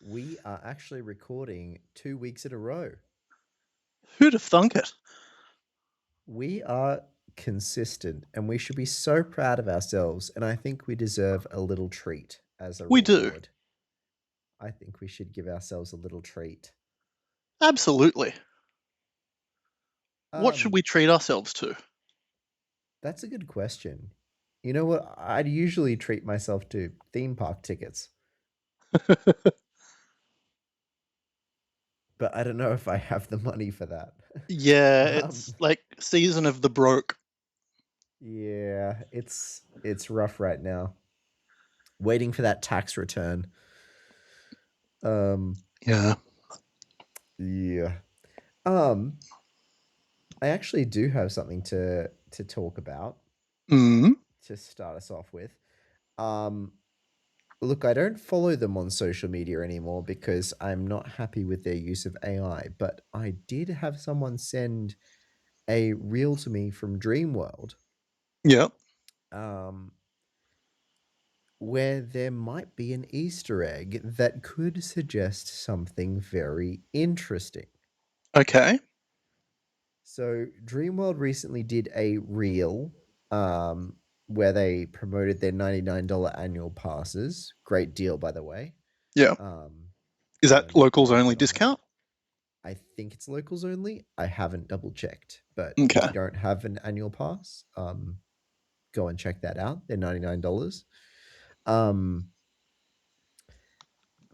We are actually recording 2 weeks in a row. Who'd have thunk it? We are consistent and we should be so proud of ourselves. And I think we deserve a little treat as a We do. reward. I think we should give ourselves a little treat. Absolutely. What should Um, we treat ourselves to? that's a good question. You know what? I'd usually treat myself to theme park tickets, but I don't know if I have the money for that. Yeah, um, it's like season of the broke. yeah, it's rough right now. Waiting for that tax return. Um, Yeah. yeah. Um, I actually do have something to talk about Mm. to start us off with. Um, look, I don't follow them on social media anymore because I'm not happy with their use of AI, but I did have someone send a reel to me from Dreamworld, Yeah. um, where there might be an Easter egg that could suggest something very interesting. Okay. So Dreamworld recently did a reel um, where they promoted their $99 annual passes. Great deal, by the way. Yeah. Um, Is that locals Go only get on that. discount? I think it's locals only. I haven't double checked, but if Okay. you don't have an annual pass, go and check that out. They're $99. Um,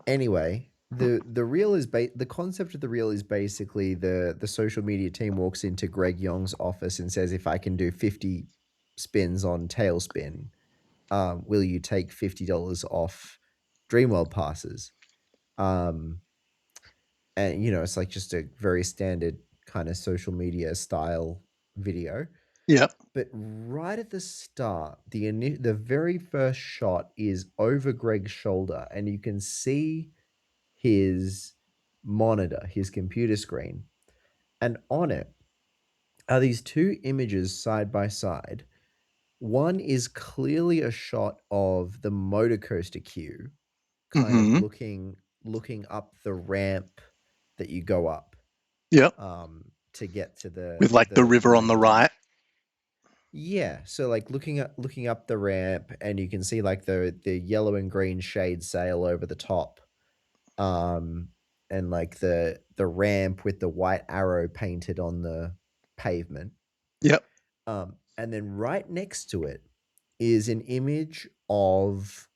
anyway, the concept of the reel is basically the social media team walks into Greg Young's office and says, if I can do 50 spins on Tailspin, will you take $50 off Dreamworld passes? Um, and it's like just a very standard kind of social media style video. Yeah. But right at the start, the very first shot is over Greg's shoulder, and you can see his monitor, his computer screen, and on it are these two images side by side. One is clearly a shot of the Motocoaster queue, kind of Mm-hmm. looking up the ramp that you go up Yeah. to get to the With like the the river on the main right. yeah. So like looking up the ramp, and you can see like the yellow and green shade sail over the top, um, and like the ramp with the white arrow painted on the pavement. Yep. And then right next to it is an image of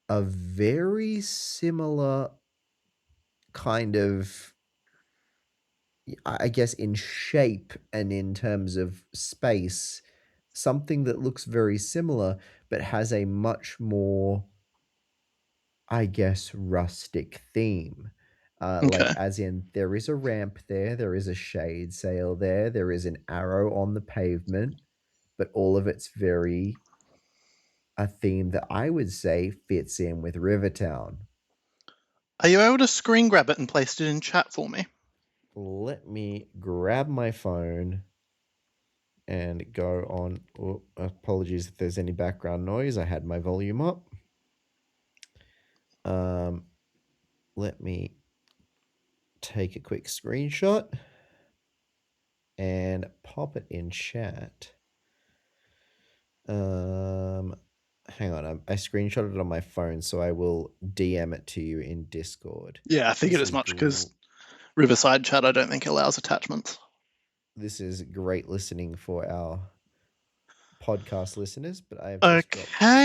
a very similar kind of, I guess, in shape and in terms of space, something that looks very similar, but has a much more, I guess, rustic theme. Like, Okay. as in, there is a ramp there is a shade sail there is an arrow on the pavement, but all of it's very a theme that I would say fits in with Rivertown. Are you able to screen grab it and place it in chat for me? Let me grab my phone and go on. Oh, apologies if there's any background noise. I had my volume up. Um, Let me take a quick screenshot and pop it in chat. Um, Hang on, I screenshotted it on my phone, so I will DM it to you in Discord. Yeah, I figured as much because Riverside chat I don't think allows attachments. This is great listening for our podcast listeners, but I have just dropped it. Okay.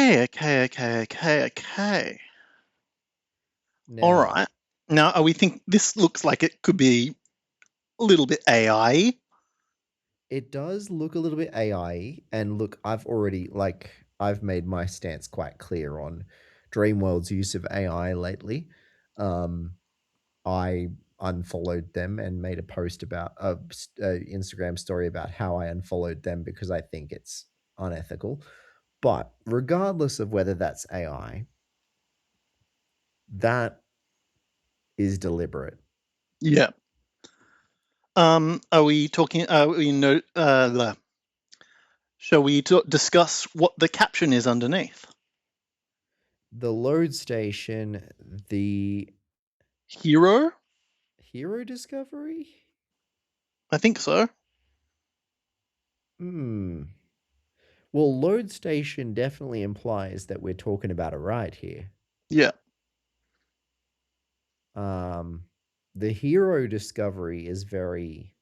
All Now, right. Now, are we think this looks like it could be a little bit AI? it does look a little bit AI, and look, I've made my stance quite clear on Dreamworld's use of AI lately. Um, I unfollowed them and made a post about a Instagram story about how I unfollowed them because I think it's unethical. But regardless of whether that's AI, that is deliberate. Yeah. Are we talking? We know. Shall we discuss what the caption is underneath? The load station, the Hero? Hero discovery? I think so. Hmm. Well, load station definitely implies that we're talking about a ride here. Yeah. Um, the hero discovery is very.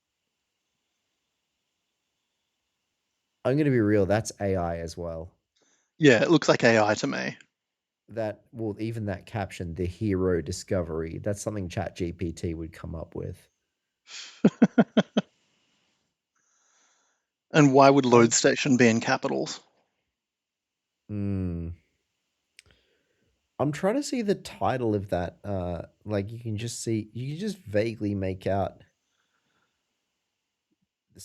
I'm going to be real. That's AI as well. Yeah, it looks like AI to me. That well, even that caption, the hero discovery. That's something Chat GPT would come up with. And why would load I'm. station be in capitals? Hmm. I'm trying to see the title of that. Like you can just vaguely make out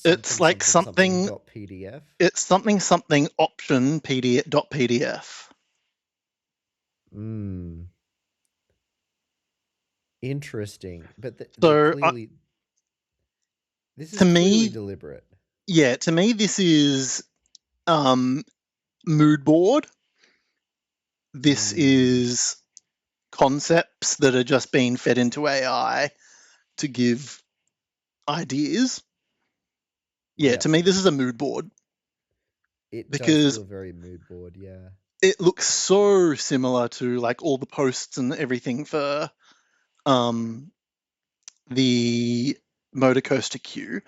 It's something like something something something dot PDF. it's something something option PDF. Hmm. Interesting, but So this is to clearly me, deliberate. yeah, to me this is um mood board. This Hmm. is concepts that are just being fed into AI to give ideas. Yeah, Yeah, to me this is a mood board it does because feel very mood board. Yeah. it looks so similar to like all the posts and everything for um the Motocoaster queue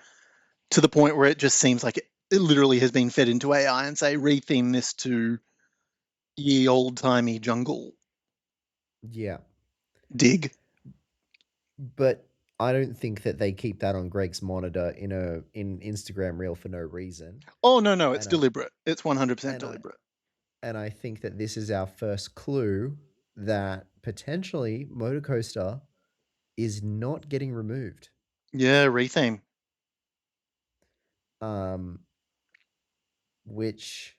to the point where it just seems like it literally has been fed into AI and say retheme this to ye old timey jungle Yeah. dig. But I don't think that they keep that on Greg's monitor in Instagram reel for no reason. Oh no, it's And I deliberate. It's 100% and I deliberate. and I think that this is our first clue that potentially Motocoaster is not getting removed. Yeah, retheme. Um, which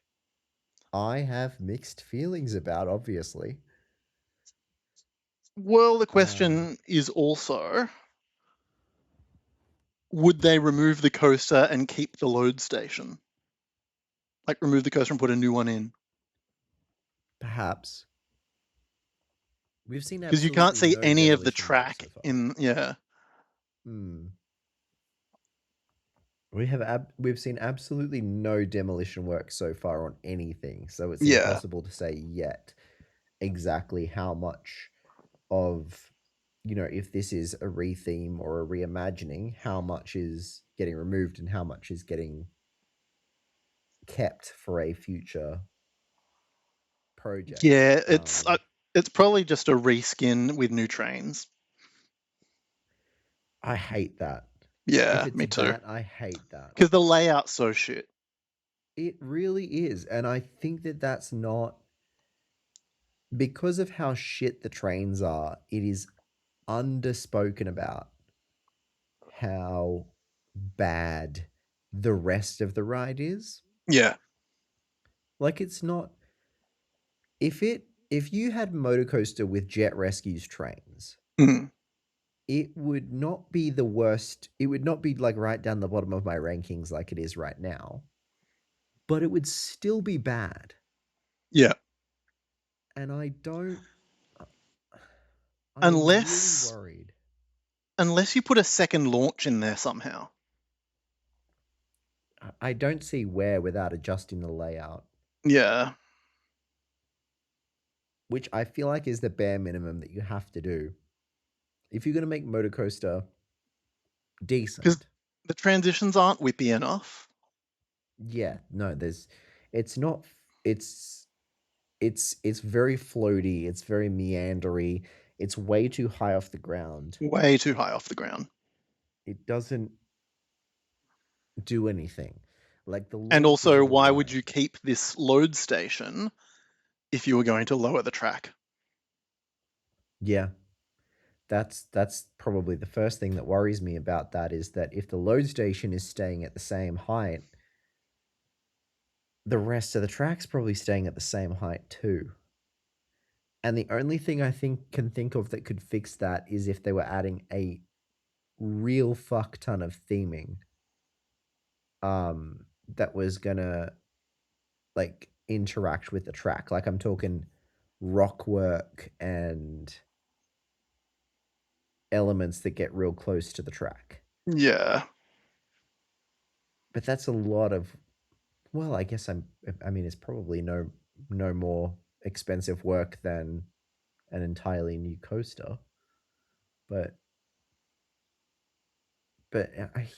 I have mixed feelings about, obviously. Well, the Um, question is also would they remove the coaster and keep the load station? Like remove the coaster and put a new one in? Perhaps. We've seen Because you can't absolutely see no any of the demolition work so track far. in, yeah. Hmm. We've seen absolutely no demolition work so far on anything, so it's Yeah. impossible to say yet exactly how much of if this is a retheme or a reimagining, how much is getting removed and how much is getting kept for a future project. Yeah, it's probably just a reskin with new trains. I hate that. If Yeah, it's me too. that, I hate that. Because the layout's so shit. It really is, and I think that that's not because of how shit the trains are. It is underspoken about how bad the rest of the ride is. Yeah. Like it's not if you had Motocoaster with Jet Rescue's trains, Mm. it would not be the worst. It would not be like right down the bottom of my rankings like it is right now, but it would still be bad. Yeah. And I'm really Unless worried. unless you put a second launch in there somehow. I don't see where without adjusting the layout, Yeah. which I feel like is the bare minimum that you have to do if you're going to make Motocoaster Because decent. the transitions aren't whippy enough. Yeah, no, it's not, it's, it's very floaty, it's very meandery, it's way too high off the ground. Way too high off the ground. It doesn't do anything. Like the And launch is also, all why would you right. keep this load station if you were going to lower the track? Yeah, that's probably the first thing that worries me about that is that if the load station is staying at the same height, the rest of the track's probably staying at the same height too. And the only thing I think of that could fix that is if they were adding a real fuck ton of theming that was gonna like interact with the track. Like I'm talking rock work and elements that get real close to the track. Yeah. But that's a lot of, well, I guess I mean it's probably no more expensive work than an entirely new coaster. But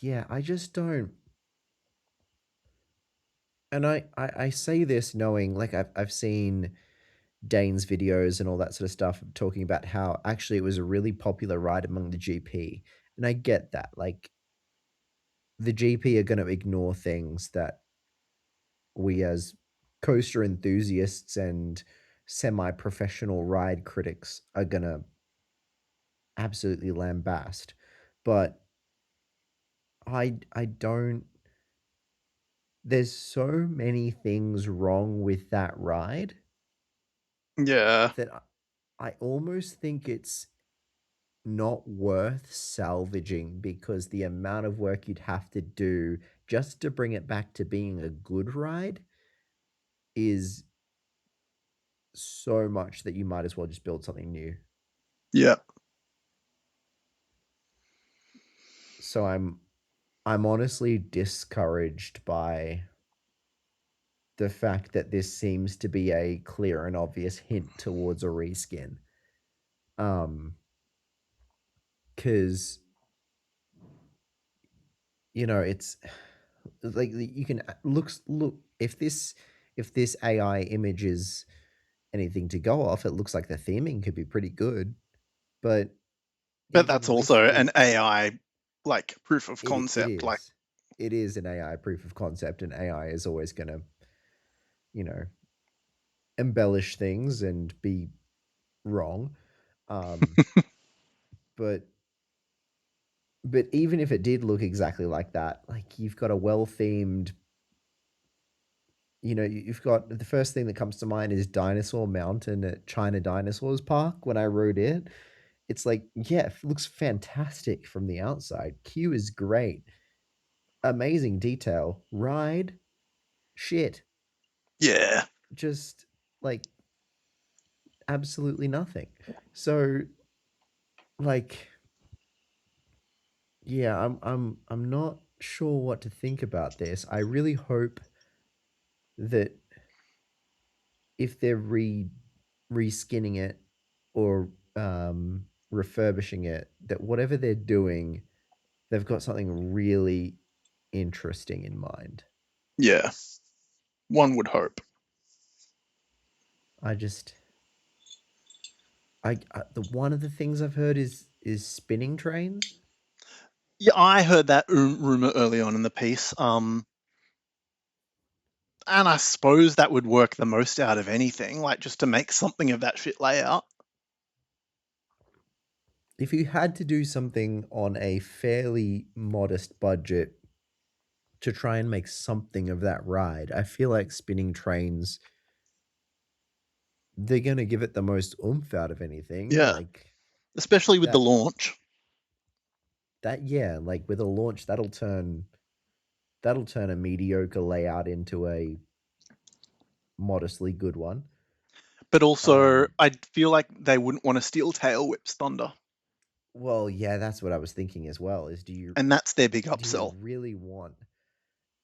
yeah, I just don't, and I say this knowing, like, I've seen Dane's videos and all that sort of stuff talking about how actually it was a really popular ride among the GP. And I get that. Like, the GP are going to ignore things that we as coaster enthusiasts and semi-professional ride critics are going to absolutely lambast. But I don't, there's so many things wrong with that ride Yeah. that I almost think it's not worth salvaging, because the amount of work you'd have to do just to bring it back to being a good ride is so much that you might as well just build something new. Yeah. So I'm honestly discouraged by the fact that this seems to be a clear and obvious hint towards a reskin. Um cuz it's like you can look if this AI image is anything to go off, it looks like the theming could be pretty good. But But that's even with also the an AI like proof of it concept. Like, is it is an AI proof of concept, and AI is always going to, you know, embellish things and be wrong. Um, but even if it did look exactly like that, like, you've got a well themed, you've got, the first thing that comes to mind is Dinosaur Mountain at China Dinosaurs Park. When I rode it, it's like, yeah, it looks fantastic from the outside. Queue is great. Amazing detail. Ride, shit. yeah. Just, like, absolutely nothing. So, like, yeah, I'm not sure what to think about this. I really hope that if they're reskinning it or refurbishing it, that whatever they're doing, they've got something really interesting in mind. Yeah. One would hope. I just the one of the things I've heard is spinning trains. Yeah, I heard that rumor early on in the piece. And I suppose that would work the most out of anything, like just to make something of that shit layout. If you had to do something on a fairly modest budget to try and make something of that ride, I feel like spinning trains, they're gonna give it the most oomph out of anything. Yeah. Like, Especially with the that launch. yeah, like, with a launch, that'll turn a mediocre layout into a modestly good one. But also, Um, I feel like they wouldn't want to steal Tail Whip's thunder. well, yeah, that's what I was thinking as well. Is And that's their big do you upsell. really want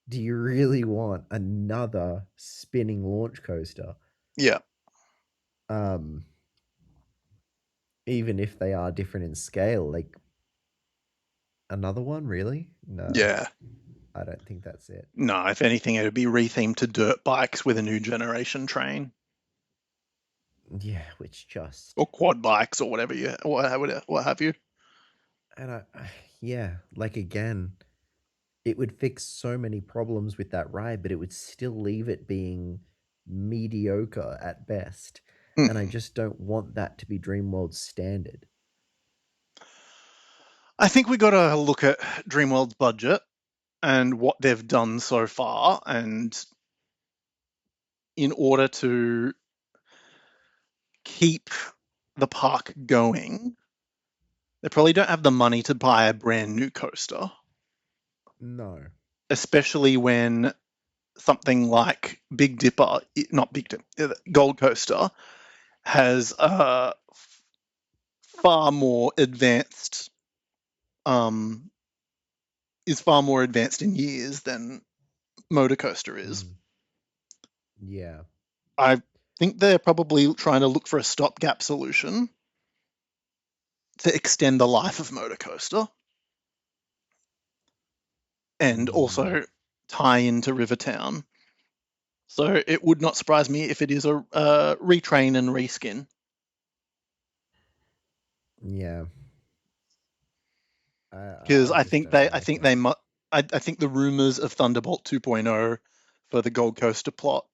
do you really want another spinning launch coaster? Yeah. Um, Even if they are different in scale, like, another one, really? No, Yeah. I don't think that's it. No, if anything, it would be rethemed to dirt bikes with a new generation train. Yeah, which just Or quad bikes or whatever you what have you. and yeah, like, again, it would fix so many problems with that ride, but it would still leave it being mediocre at best. And I Mm. just don't want that to be Dreamworld's standard. I think we got to look at Dreamworld's budget and what they've done so far, and in order to keep the park going, they probably don't have the money to buy a brand new coaster, No. especially when something like Big Dipper, not Big Dipper, Gold Coaster has a far more advanced um, is far more advanced in years than Motocoaster is. Mm, yeah. I think they're probably trying to look for a stopgap solution to extend the life of Motocoaster and Mm, also tie into Rivertown. So it would not surprise me if it is a retrain and reskin, yeah. because I just don't I like think it. they mu- I think the rumors of Thunderbolt 2.0 for the Gold Coaster plot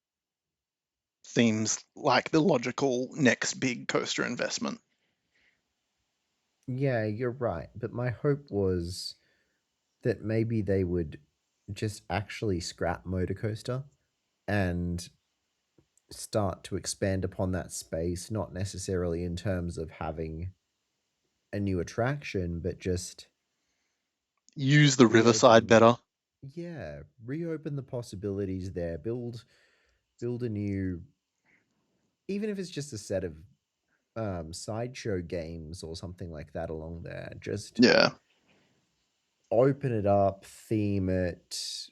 seems like the logical next big coaster investment. Yeah, you're right. But my hope was that maybe they would just actually scrap Motorcoaster and start to expand upon that space, not necessarily in terms of having a new attraction, but just Use the Riverside reopen, better. yeah, reopen the possibilities there. Build a new, even if it's just a set of sideshow games or something like that along there. Just Yeah. open it up, theme it,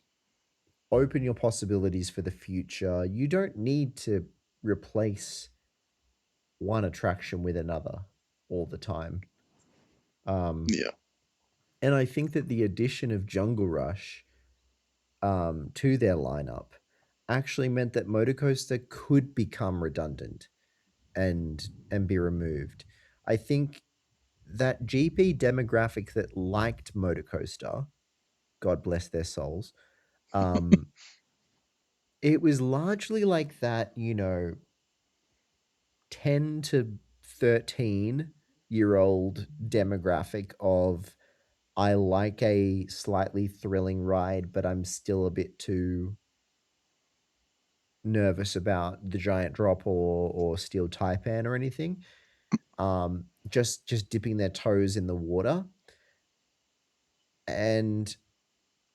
open your possibilities for the future. You don't need to replace one attraction with another all the time. Um, Yeah. and I think that the addition of Jungle Rush to their lineup actually meant that Motocoaster could become redundant and be removed. I think that GP demographic that liked Motocoaster, God bless their souls, um, it was largely like that, 10 to 13-year-old demographic of I like a slightly thrilling ride, but I'm still a bit too nervous about the giant drop or steel taipan or anything. Just dipping their toes in the water. And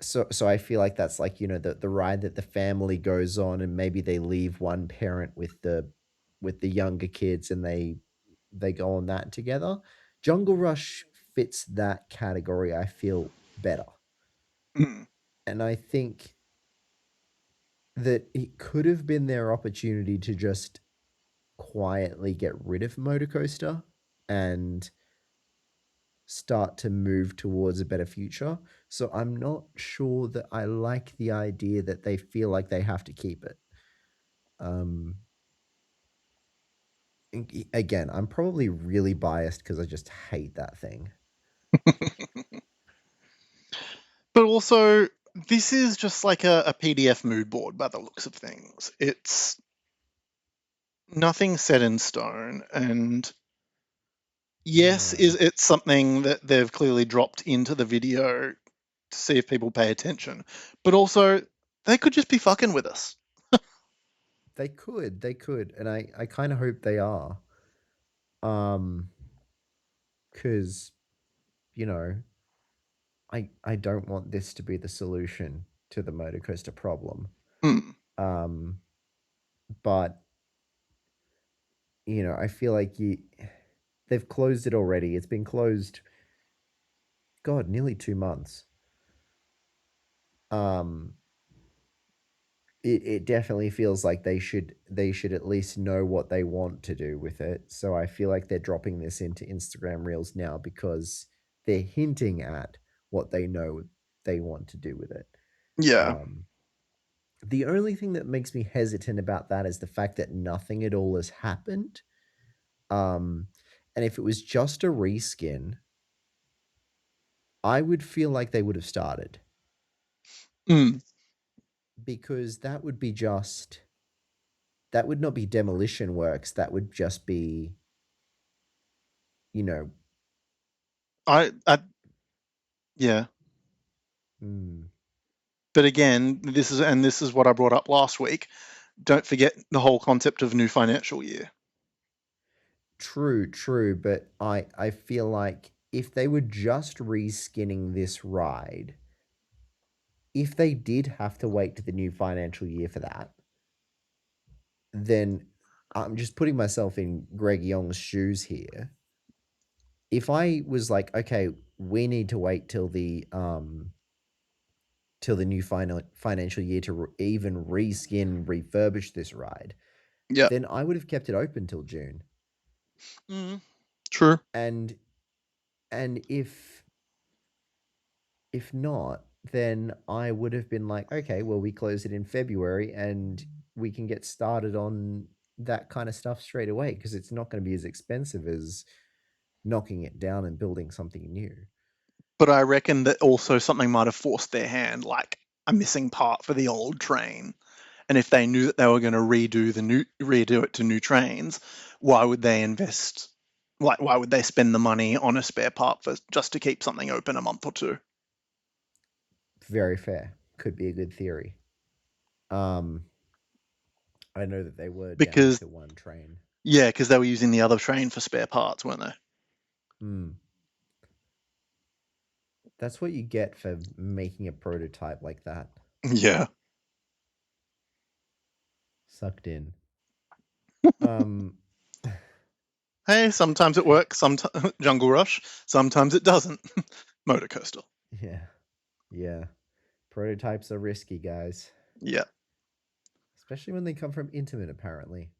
so I feel like that's like, the ride that the family goes on and maybe they leave one parent with the younger kids and they go on that together. Jungle Rush fits that category, I feel, better. Mm. And I think that it could have been their opportunity to just quietly get rid of Motorcoaster and start to move towards a better future. So I'm not sure that I like the idea that they feel like they have to keep it. Um, Again, I'm probably really biased because I just hate that thing. But also, this is just like a PDF mood board by the looks of things. It's nothing set in stone, and yes, No, is it something that they've clearly dropped into the video to see if people pay attention? But also, they could just be fucking with us. they could, and I kind of hope they are. Um, because you know, I don't want this to be the solution to the motor coaster problem. Hmm. Um, but I feel like they've closed it already. It's been closed, God, nearly 2 months. Um, it definitely feels like they should at least know what they want to do with it. So I feel like they're dropping this into Instagram Reels now because they're hinting at what they know they want to do with it. Yeah. Um, the only thing that makes me hesitant about that is the fact that nothing at all has happened. Um, and if it was just a reskin, I would feel like they would have started Hmm. because that would not be demolition works. That would just be, you know, I yeah. mm, But again, this is what I brought up last week. Don't forget the whole concept of new financial year. true, true. But I feel like if they were just reskinning this ride, if they did have to wait to the new financial year for that, then I'm just putting myself in Greg Young's shoes here. if I was like, okay, we need to wait till the new financial year to even reskin refurbish this ride, Yeah. then I would have kept it open till June. Mm, true. And and if not, then I would have been like, okay, well, we close it in February and we can get started on that kind of stuff straight away because it's not going to be as expensive as knocking it down and building something new. But I reckon that also something might have forced their hand, like a missing part for the old train. And if they knew that they were going to redo it to new trains, why would they invest? Why would they spend the money on a spare part for just to keep something open a month or two? Very fair. Could be a good theory. Um, I know that they were down Because to one train. yeah, because they were using the other train for spare parts, weren't they? Hmm. That's what you get for making a prototype like that. Yeah. Sucked in. Um, Hey, sometimes it works. Sometimes Jungle Rush. Sometimes it doesn't. Motocoaster. yeah, yeah. Prototypes are risky, guys, Yeah. especially when they come from Intamin, apparently.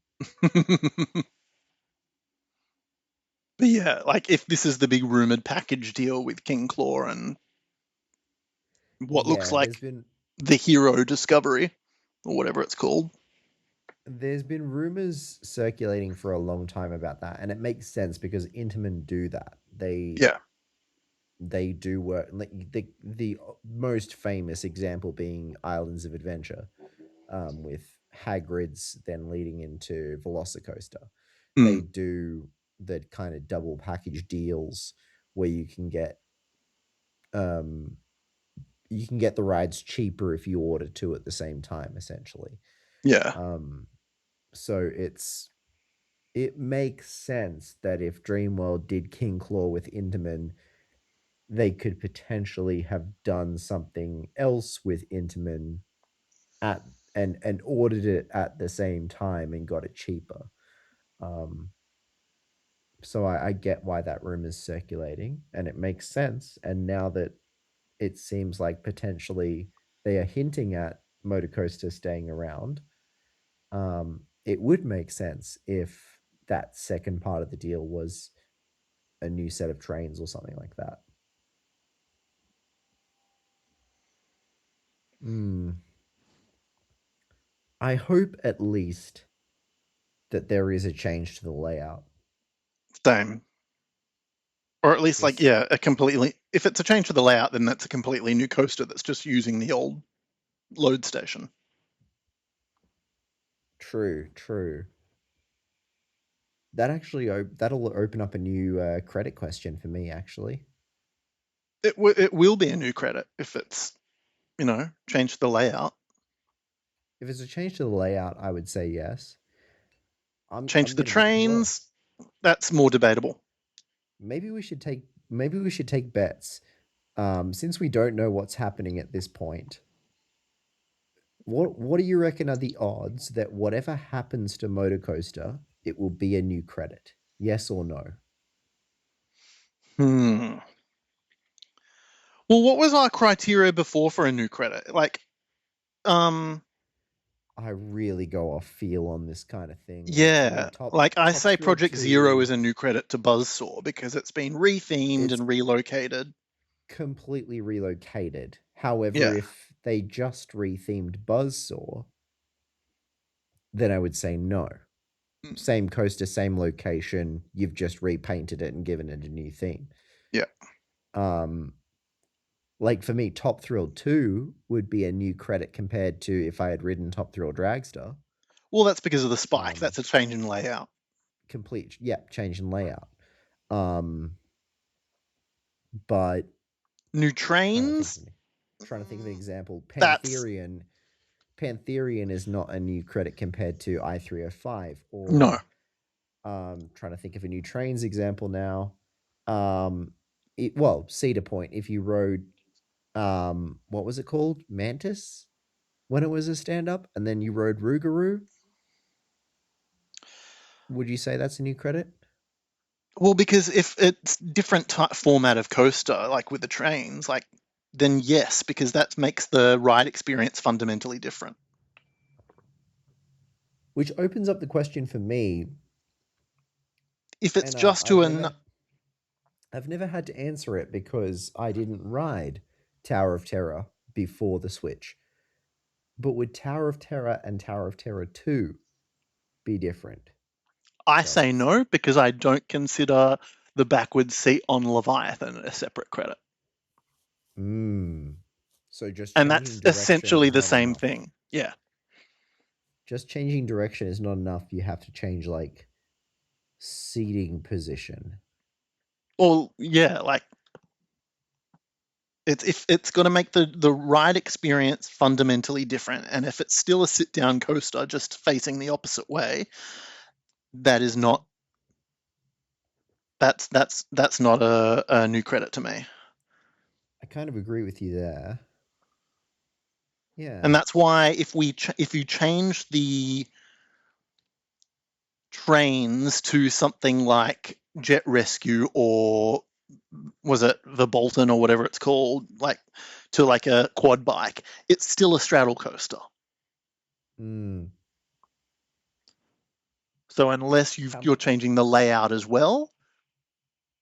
But yeah, like if this is the big rumored package deal with King Claw and what looks Yeah, like the hero discovery or whatever it's called. there's been rumors circulating for a long time about that, and it makes sense because Intamin do that. Yeah. They do work. Like the most famous example being Islands of Adventure, with Hagrid's then leading into Velocicoaster. They Mm, do the kind of double package deals where um, you can get the rides cheaper if you order two at the same time, essentially. yeah. Um, so it makes sense that if Dreamworld did King Claw with Intamin, they could potentially have done something else with Intamin at and ordered it at the same time and got it cheaper. Um, so I get why that room is circulating, and it makes sense. And now that it seems like potentially they are hinting at Motocoaster staying around, it would make sense if that second part of the deal was a new set of trains or something like that. Mm. I hope at least that there is a change to the layout. Same. Or at least like, This yeah, a completely if it's a change to the layout, then that's a completely new coaster that's just using the old load station. true, true. That actually that'll open up a new credit question for me. Actually, It will be a new credit if it's, changed the layout. if it's a change to the layout, I would say yes. Change I'm the gonna be well. trains, that's more debatable. Maybe we should take bets. Since we don't know what's happening at this point, what do you reckon are the odds that whatever happens to Motor Coaster, it will be a new credit? Yes or no? Hmm. Well, what was our criteria before for a new credit? Like, um, I really go off feel on this kind of thing. Like for me, yeah, like I Top say Thrill Project Zero is 2, a new credit to Buzzsaw because it's been rethemed it's and relocated. completely relocated. However, Yeah. if they just rethemed Buzzsaw, then I would say no. Mm, Same coaster, same location, you've just repainted it and given it a new theme. yeah. Um, like for me, Top Thrill 2 would be a new credit compared to if I had ridden Top Thrill Dragster. Well, that's because of the spike. Um, That's a change in layout. Complete, yeah, change in layout. Um, but New trying to think trains? of trying to think of an example. That's Pantherian is not a new credit compared to I-305, no. or trying to think of a new trains example now. Well, Cedar Point, if you rode what was it called? Mantis, when it was a stand up, and then you rode Rougarou, would you say that's a new credit? Well, because if it's different format of coaster, like with the trains, like then yes, because that makes the ride experience fundamentally different. Which opens up the question for me, If it's and just to an I've never had to answer it because I didn't ride Tower of Terror before the Switch. But would Tower of Terror and Tower of Terror 2 be different I say credits? no because I don't consider the backwards seat on Leviathan a separate credit. Mm. So just And that's changing direction essentially is the not same enough. thing. Yeah. Just changing direction is not enough. You have to change like seating position. Well, yeah, like it's if it's going to make the ride experience fundamentally different, and if it's still a sit down coaster just facing the opposite way, that is not that's not a new credit to me. I kind of agree with you there. And Yeah. that's why if you change the trains to something like Jet Rescue or was it the Bolton or whatever it's called, like to like a quad bike, it's still a straddle coaster. Mm. So unless How you're much? changing the layout as well,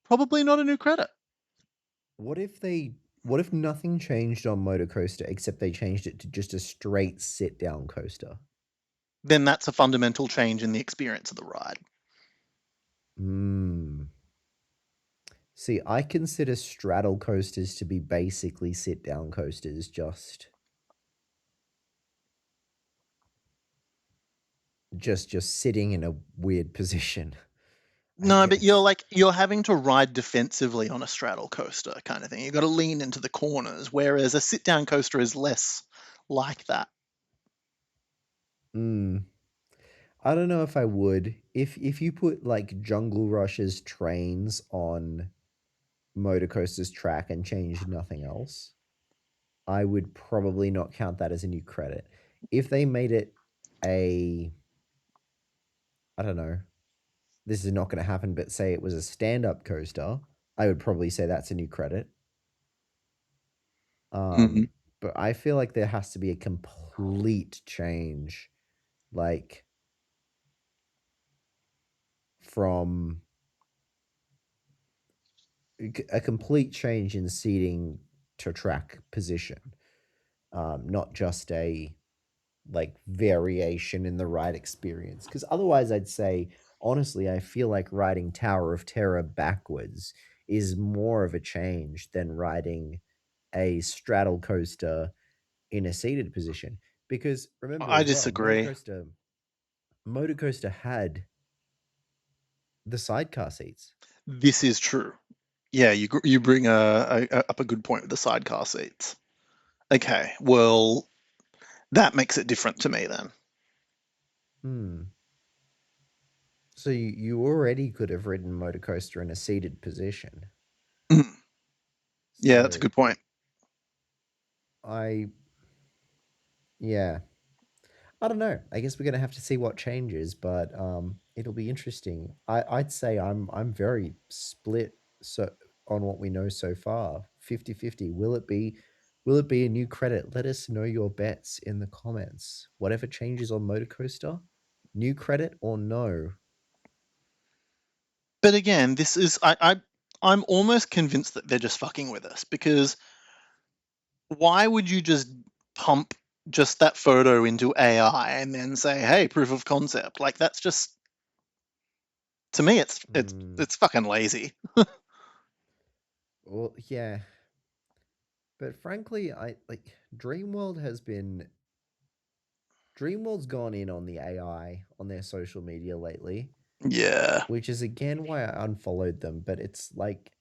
probably not a new credit. What if they? What if nothing changed on Motocoaster except they changed it to just a straight sit down coaster? Then that's a fundamental change in the experience of the ride. Hmm. See, I consider straddle coasters to be basically sit down coasters, just sitting in a weird position, I No, but guess. you're having to ride defensively on a straddle coaster kind of thing. You've got to lean into the corners, whereas a sit down coaster is less like that. Hmm. I don't know if I would. If you put like Jungle Rush's trains on Motorcoaster's track and changed nothing else, I would probably not count that as a new credit. If they made it a, I don't know, this is not going to happen, but say it was a stand up coaster, I would probably say that's a new credit. Mm-hmm. Um, but I feel like there has to be a complete change, like from a complete change in seating to track position, not just a like variation in the ride experience. Because otherwise, I'd say honestly, I feel like riding Tower of Terror backwards is more of a change than riding a straddle coaster in a seated position. Because remember I as well, disagree. Motorcoaster had the sidecar seats. This is true. Yeah, you bring up a good point with the sidecar seats. Okay, well that makes it different to me then. Hmm. So you already could have ridden Motorcoaster in a seated position. Yeah, that's a So good point. I, yeah, I don't know. I guess we're gonna have to see what changes, but it'll be interesting. I'd say I'm very split so on what we know so far. 50-50. Will it be a new credit? Let us know your bets in the comments. Whatever changes on Motorcoaster, new credit or no? But again, this is I'm almost convinced that they're just fucking with us because why would you just pump just that photo into AI and then say, "Hey, proof of concept"? Like that's just to me, Mm, it's fucking lazy. well, yeah, but frankly, I like Dreamworld's gone in on the AI on their social media lately, Yeah, which is again why I unfollowed them. But it's like,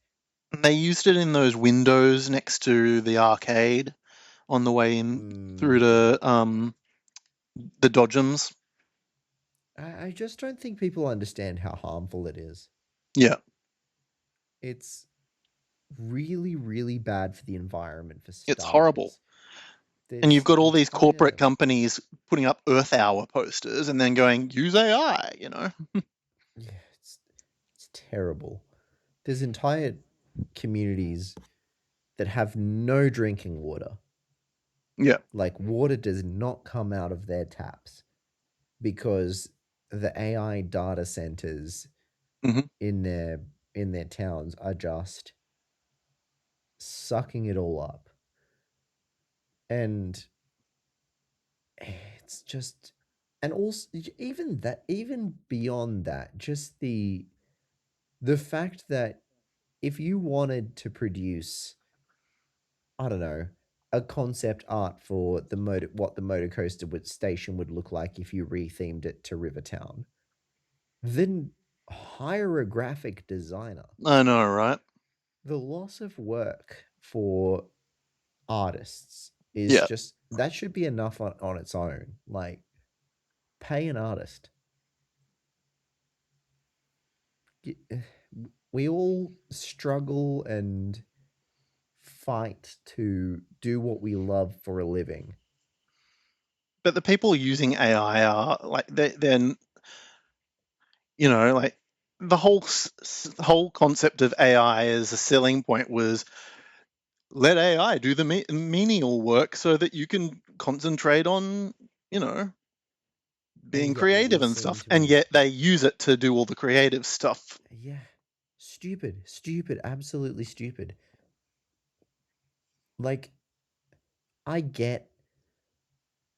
and they used it in those windows next to the arcade on the way in through mm, to the Dodgems. I just don't think people understand how harmful it is. Yeah, It's really, really bad for the environment, for it's horrible. starters. And you've This got all these corporate entire, companies putting up Earth Hour posters and then going, use AI, you know? yeah, it's terrible. There's entire communities that have no drinking water. Yeah. Like water does not come out of their taps because the AI data centers Hmm. in their towns are just sucking it all up. And it's just, and also even that, even beyond that, just the fact that if you wanted to produce, I don't know, a concept art for the motor, what the motor coaster station would look like if you rethemed it to Rivertown, then hire a graphic designer. I know, right? The loss of work for artists is Yeah. just, that should be enough on its own. Like, pay an artist. We all struggle and fight to do what we love for a living. But the people using AI are like they're like the whole concept of AI as a selling point was let AI do the menial work so that you can concentrate on you know And being yet we creative and seem stuff, to and be, yet they use it to do all the creative stuff. yeah, stupid, stupid, absolutely stupid. Like, I get,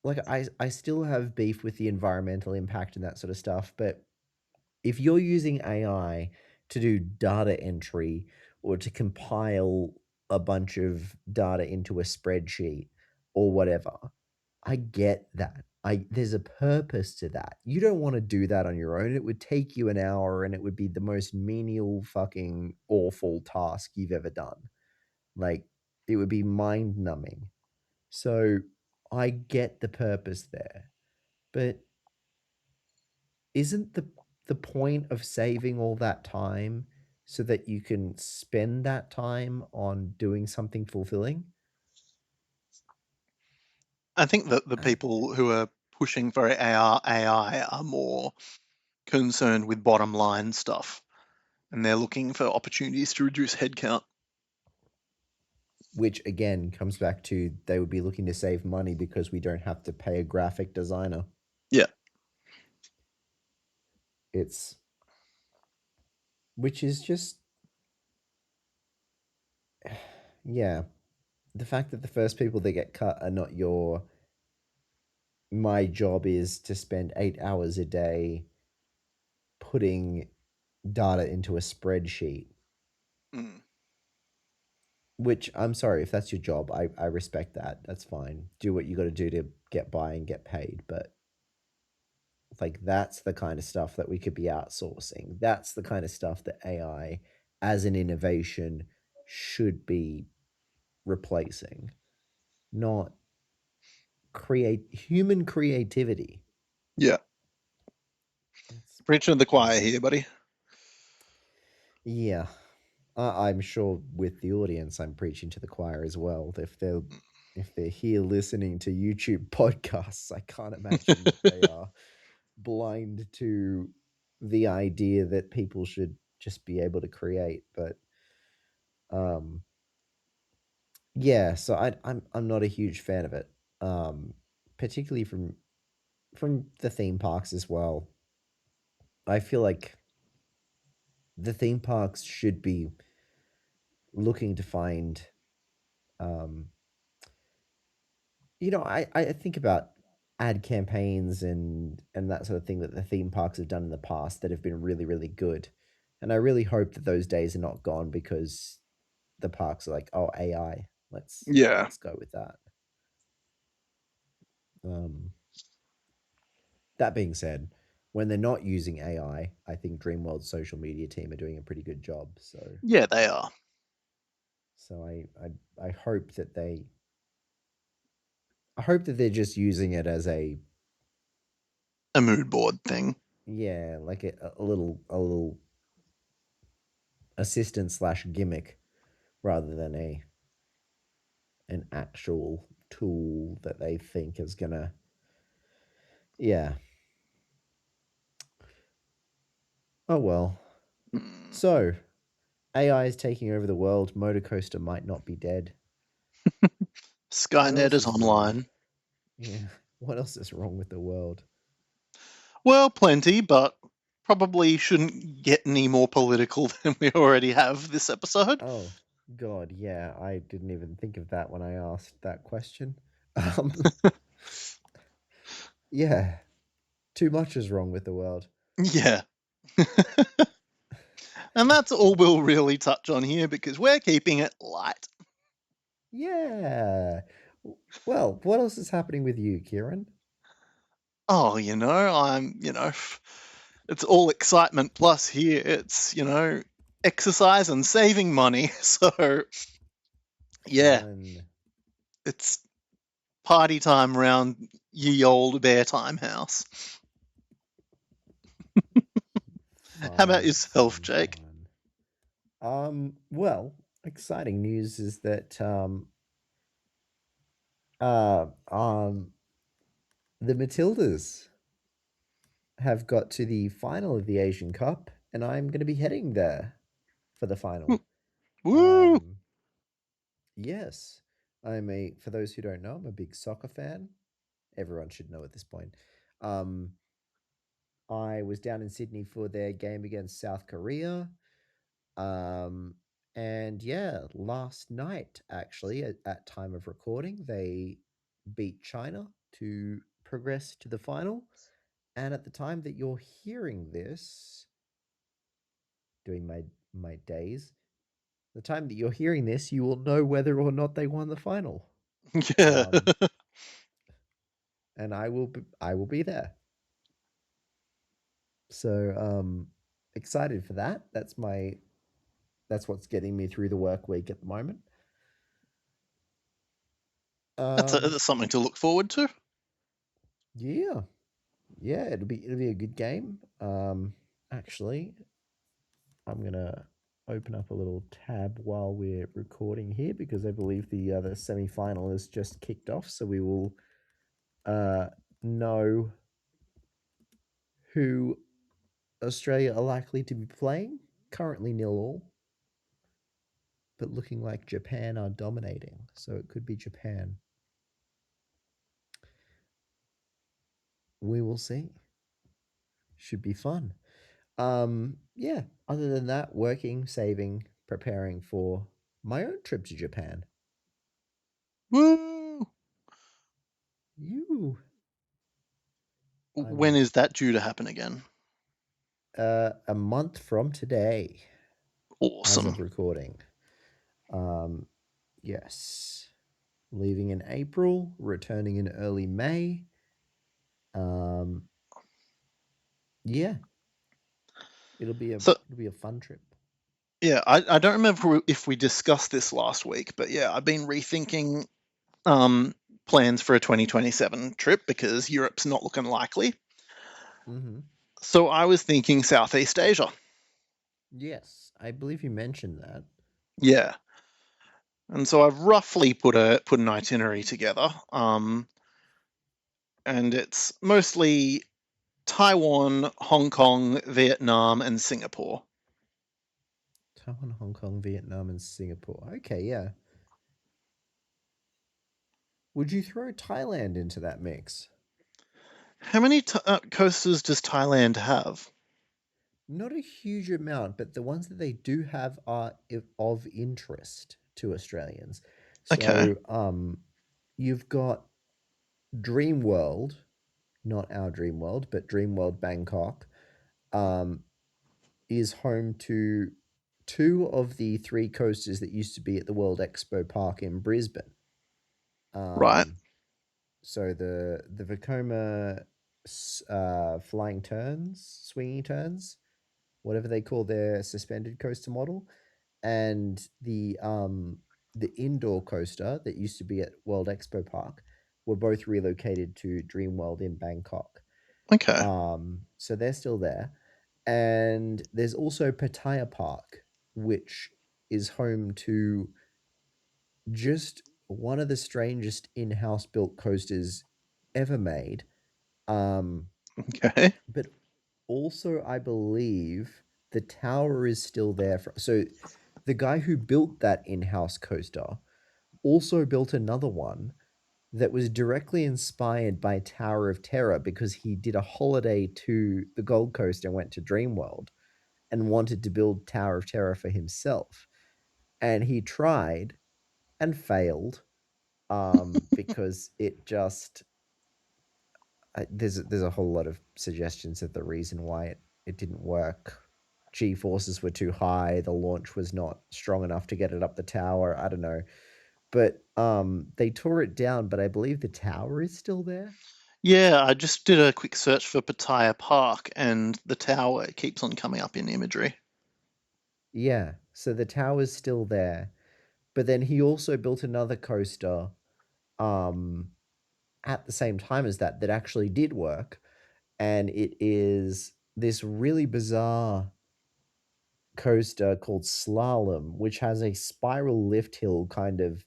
like, I still have beef with the environmental impact and that sort of stuff, but if you're using AI to do data entry or to compile a bunch of data into a spreadsheet or whatever, I get that. There's a purpose to that. You don't want to do that on your own. It would take you an hour and it would be the most menial fucking awful task you've ever done. Like, it would be mind numbing. So I get the purpose there. But isn't the point of saving all that time so that you can spend that time on doing something fulfilling? I think that the I, people who are pushing for AI are more concerned with bottom line stuff, and they're looking for opportunities to reduce headcount. which again comes back to they would be looking to save money because we don't have to pay a graphic designer. Yeah. It's which is just, yeah, the fact that the first people that get cut are not your, my job is to spend 8 hours a day putting data into a spreadsheet. Mm. Which, I'm sorry, if that's your job, I respect that. That's fine. Do what you got to do to get by and get paid. But like, that's the kind of stuff that we could be outsourcing. That's the kind of stuff that AI as an innovation should be replacing, not create human creativity. Yeah. It's, Preaching to the choir yeah. here, buddy. Yeah. I'm sure with the audience, I'm preaching to the choir as well. If they're here listening to YouTube podcasts, I can't imagine that they are blind to the idea that people should just be able to create. But um, yeah, so I'm not a huge fan of it, particularly from the theme parks as well. I feel like the theme parks should be looking to find, um, I think about ad campaigns and that sort of thing that the theme parks have done in the past that have been really really good, and I really hope that those days are not gone because the parks are like, oh, AI, Yeah. let's go with that. Um, that being said, when they're not using AI, I think Dreamworld's social media team are doing a pretty good job. Yeah, they are. So I hope that I hope that they're just using it as a, A mood board thing. yeah, like a little assistant slash gimmick rather than an actual tool that they think is gonna, yeah. Oh well. Hmm. So, AI is taking over the world. Motocoaster might not be dead. What Skynet else is is wrong? online. Yeah. What else is wrong with the world? Well, plenty, but probably shouldn't get any more political than we already have this episode. Oh, God, yeah. I didn't even think of that when I asked that question. Um, yeah. Too much is wrong with the world. Yeah. And that's all we'll really touch on here because we're keeping it light. Yeah. Well, what else is happening with you, Kieran? Oh, it's all excitement plus here. It's, exercise and saving money. So, yeah, Fun. it's party time round ye old bear time house. How about Fun, yourself, fun, Jake? fun. Well, exciting news is that uh um the Matildas have got to the final of the Asian Cup, and I'm going to be heading there for the final. Woo! Um, yes, for those who don't know, I'm a big soccer fan. Everyone should know at this point. Um, I was down in Sydney for their game against South Korea. Um, and yeah, last night, actually, at time of recording, they beat China to progress to the final. And at the time that you're hearing this, doing my days, the time that you're hearing this, you will know whether or not they won the final. Yeah. Um, and I will be there. So excited for that. That's what's getting me through the work week at the moment. Um, That's something to look forward to. yeah, yeah, it'll be a good game. Actually, I'm gonna open up a little tab while we're recording here because I believe the other semi final is just kicked off. So we will uh know who Australia are likely to be playing. Currently nil all, but looking like Japan are dominating. So it could be Japan. We will see. Should be fun. Yeah. Other than that, working, saving, preparing for my own trip to Japan. Woo! You, When I'm is that due to happen again? a month from today, as Awesome. of recording. Um, yes, leaving in April, returning in early May. Um, yeah, So, it'll be a fun trip. yeah, I don't remember if we discussed this last week, but yeah, I've been rethinking um, plans for a 2027 trip because Europe's not looking likely. Mm-hmm. So I was thinking Southeast Asia. Yes, I believe you mentioned that. Yeah, and so I've roughly put an itinerary together, and it's mostly Taiwan, Hong Kong, Vietnam, and Singapore. Taiwan, Hong Kong, Vietnam, and Singapore. Okay, yeah. Would you throw Thailand into that mix? How many coasters does Thailand have? Not a huge amount, but the ones that they do have are of interest to Australians. Okay, So, you've got Dream World, not our Dream World, but Dream World Bangkok, um, is home to two of the three coasters that used to be at the World Expo Park in Brisbane. right. Um, so the Vekoma flying turns, swinging turns, whatever they call their suspended coaster model, and the indoor coaster that used to be at World Expo Park were both relocated to Dreamworld in Bangkok. Okay, So they're still there. And there's also Pattaya Park, which is home to just one of the strangest in-house built coasters ever made. Um, okay. but also, I believe. the tower is still there. So the guy who built that in-house coaster also built another one that was directly inspired by Tower of Terror because he did a holiday to the Gold Coast and went to Dreamworld and wanted to build Tower of Terror for himself. And he tried and failed because it just there's a whole lot of suggestions of the reason why it didn't work. G forces were too high. The launch was not strong enough to get it up the tower. I don't know, but they tore it down. But I believe the tower is still there. Yeah, I just did a quick search for Pattaya Park, and the tower keeps on coming up in imagery. Yeah, so the tower's still there. But then he also built another coaster um, at the same time as that that actually did work, and it is this really bizarre coaster called Slalom, which has a spiral lift hill kind of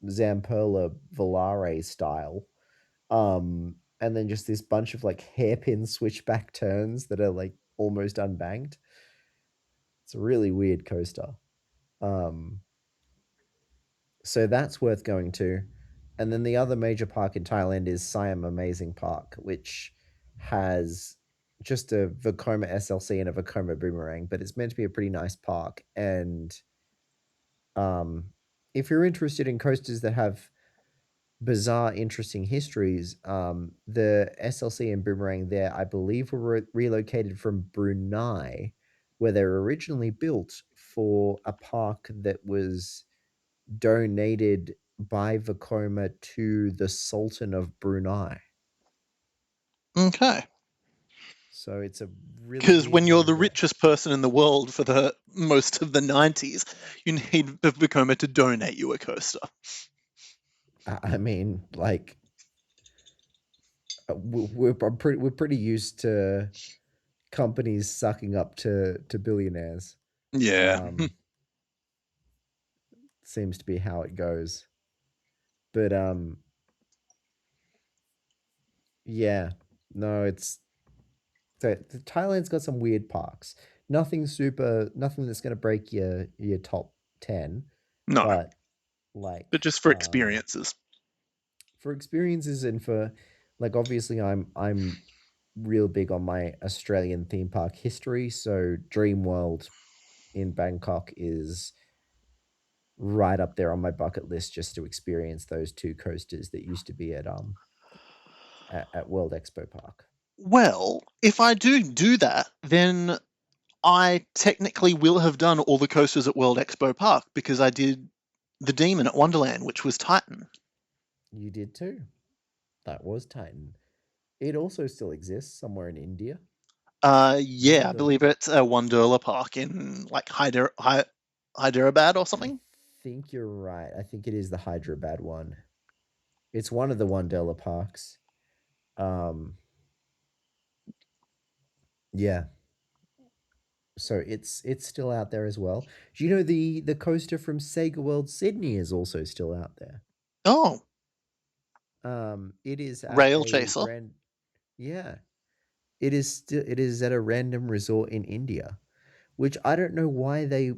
Zamperla Volare style. And then just this bunch of like hairpin switchback turns that are like almost unbanked. It's a really weird coaster. Um, so that's worth going to. And then the other major park in Thailand is Siam Amazing Park, which has just a Vekoma SLC and a Vekoma Boomerang, but it's meant to be a pretty nice park. And if you're interested in coasters that have bizarre, interesting histories, the SLC and Boomerang there, I believe, were relocated from Brunei, where they were originally built for a park that was donated by Vekoma to the Sultan of Brunei. Okay. So it's a really Because weird when you're one the that richest person in the world for the most of the 90s, you need Vekoma to donate you a coaster. I mean, like we're pretty used to companies sucking up to billionaires. Yeah. Um, seems to be how it goes. But yeah, no, it's Thailand's got some weird parks. Nothing that's gonna break your top 10, No, but but like just for experiences. for experiences and for like obviously I'm real big on my Australian theme park history, so Dreamworld in Bangkok is right up there on my bucket list just to experience those two coasters that used to be at World Expo Park. Well, if I do that, then I technically will have done all the coasters at World Expo Park because I did the Demon at Wonderland, which was Titan. You did too. That was Titan. It also still exists somewhere in India. Yeah, I Wonderland. believe it's a Wonderla Park in like Hyderabad or I something. think you're right. I think it is the Hyderabad one. It's one of the Wondella parks. Um, yeah. So it's still out there as well. Do you know the coaster from Sega World Sydney is also still out there? Oh, It is at Rail a Chaser. rand. Yeah, it is at a random resort in India, which I don't know why they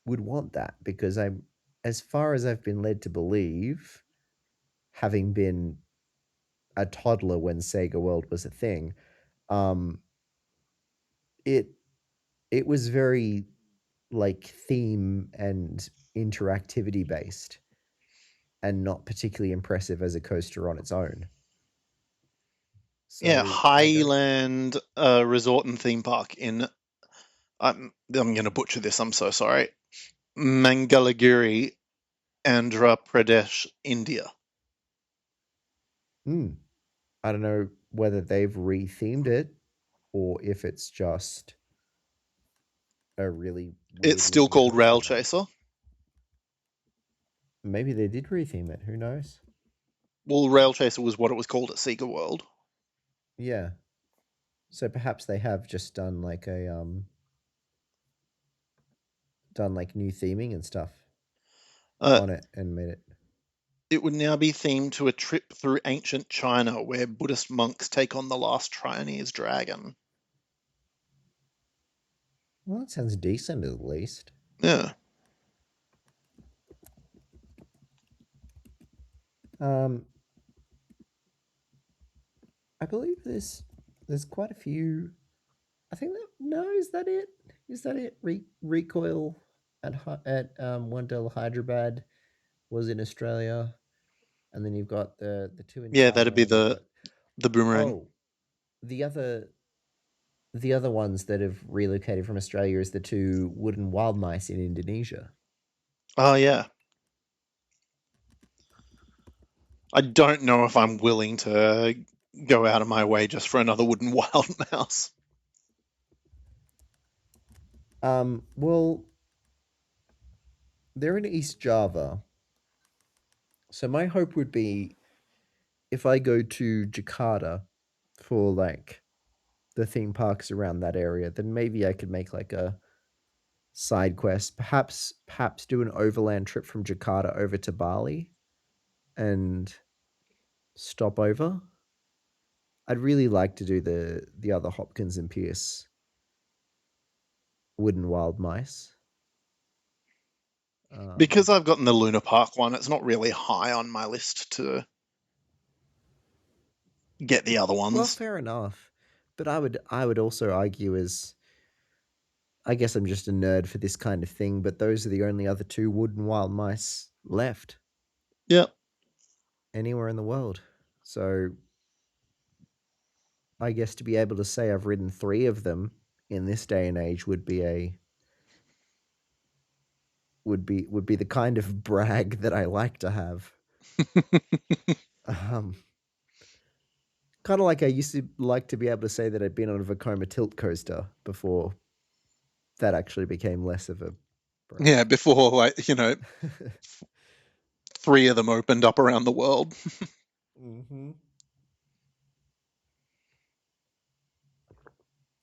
would want that because I'm as far as I've been led to believe, having been a toddler when Sega World was a thing, um, it it was very like theme and interactivity based and not particularly impressive as a coaster on its own. Yeah, So I don't. Highland Resort and Theme Park in. I'm going to butcher this. I'm so sorry. Mangalagiri, Andhra Pradesh, India. Hmm, I don't know whether they've rethemed it or if it's just a really It's weird still looking called coaster Rail now. Chaser. Maybe they did retheme it. Who knows? Well, Rail Chaser was what it was called at Sega World. Yeah. So perhaps they have just done like new theming and stuff Uh, on it and made it. it would now be themed to a trip through ancient China where Buddhist monks take on the last Chinese dragon. Well, that sounds decent at least. Yeah. Um, I believe there's quite a few. I think that no, is that it? Is that it? Recoil at Wondell Hyderabad was in Australia, and then you've got the two in Yeah, that'd be China. You've got the boomerang. oh the other ones that have relocated from Australia is the two wooden wild mice in Indonesia. Oh yeah. I don't know if I'm willing to go out of my way just for another wooden wild mouse. Well, they're in East Java, so my hope would be if I go to Jakarta for like the theme parks around that area, then maybe I could make like a side quest. Perhaps do an overland trip from Jakarta over to Bali and stop over. I'd really like to do the other Hopkins and Pierce wooden wild mice. Um, Because I've gotten the Luna Park one, it's not really high on my list to get the other well, ones. fair enough, but I would also argue as I guess I'm just a nerd for this kind of thing, but those are the only other two wooden wild mice left Yeah. anywhere in the world. So I guess to be able to say I've ridden three of them in this day and age would be the kind of brag that I like to have. Um, kind of like I used to like to be able to say that I'd been on a Vekoma tilt coaster before that actually became less of a Yeah, brag. before like, three of them opened up around the world. hmm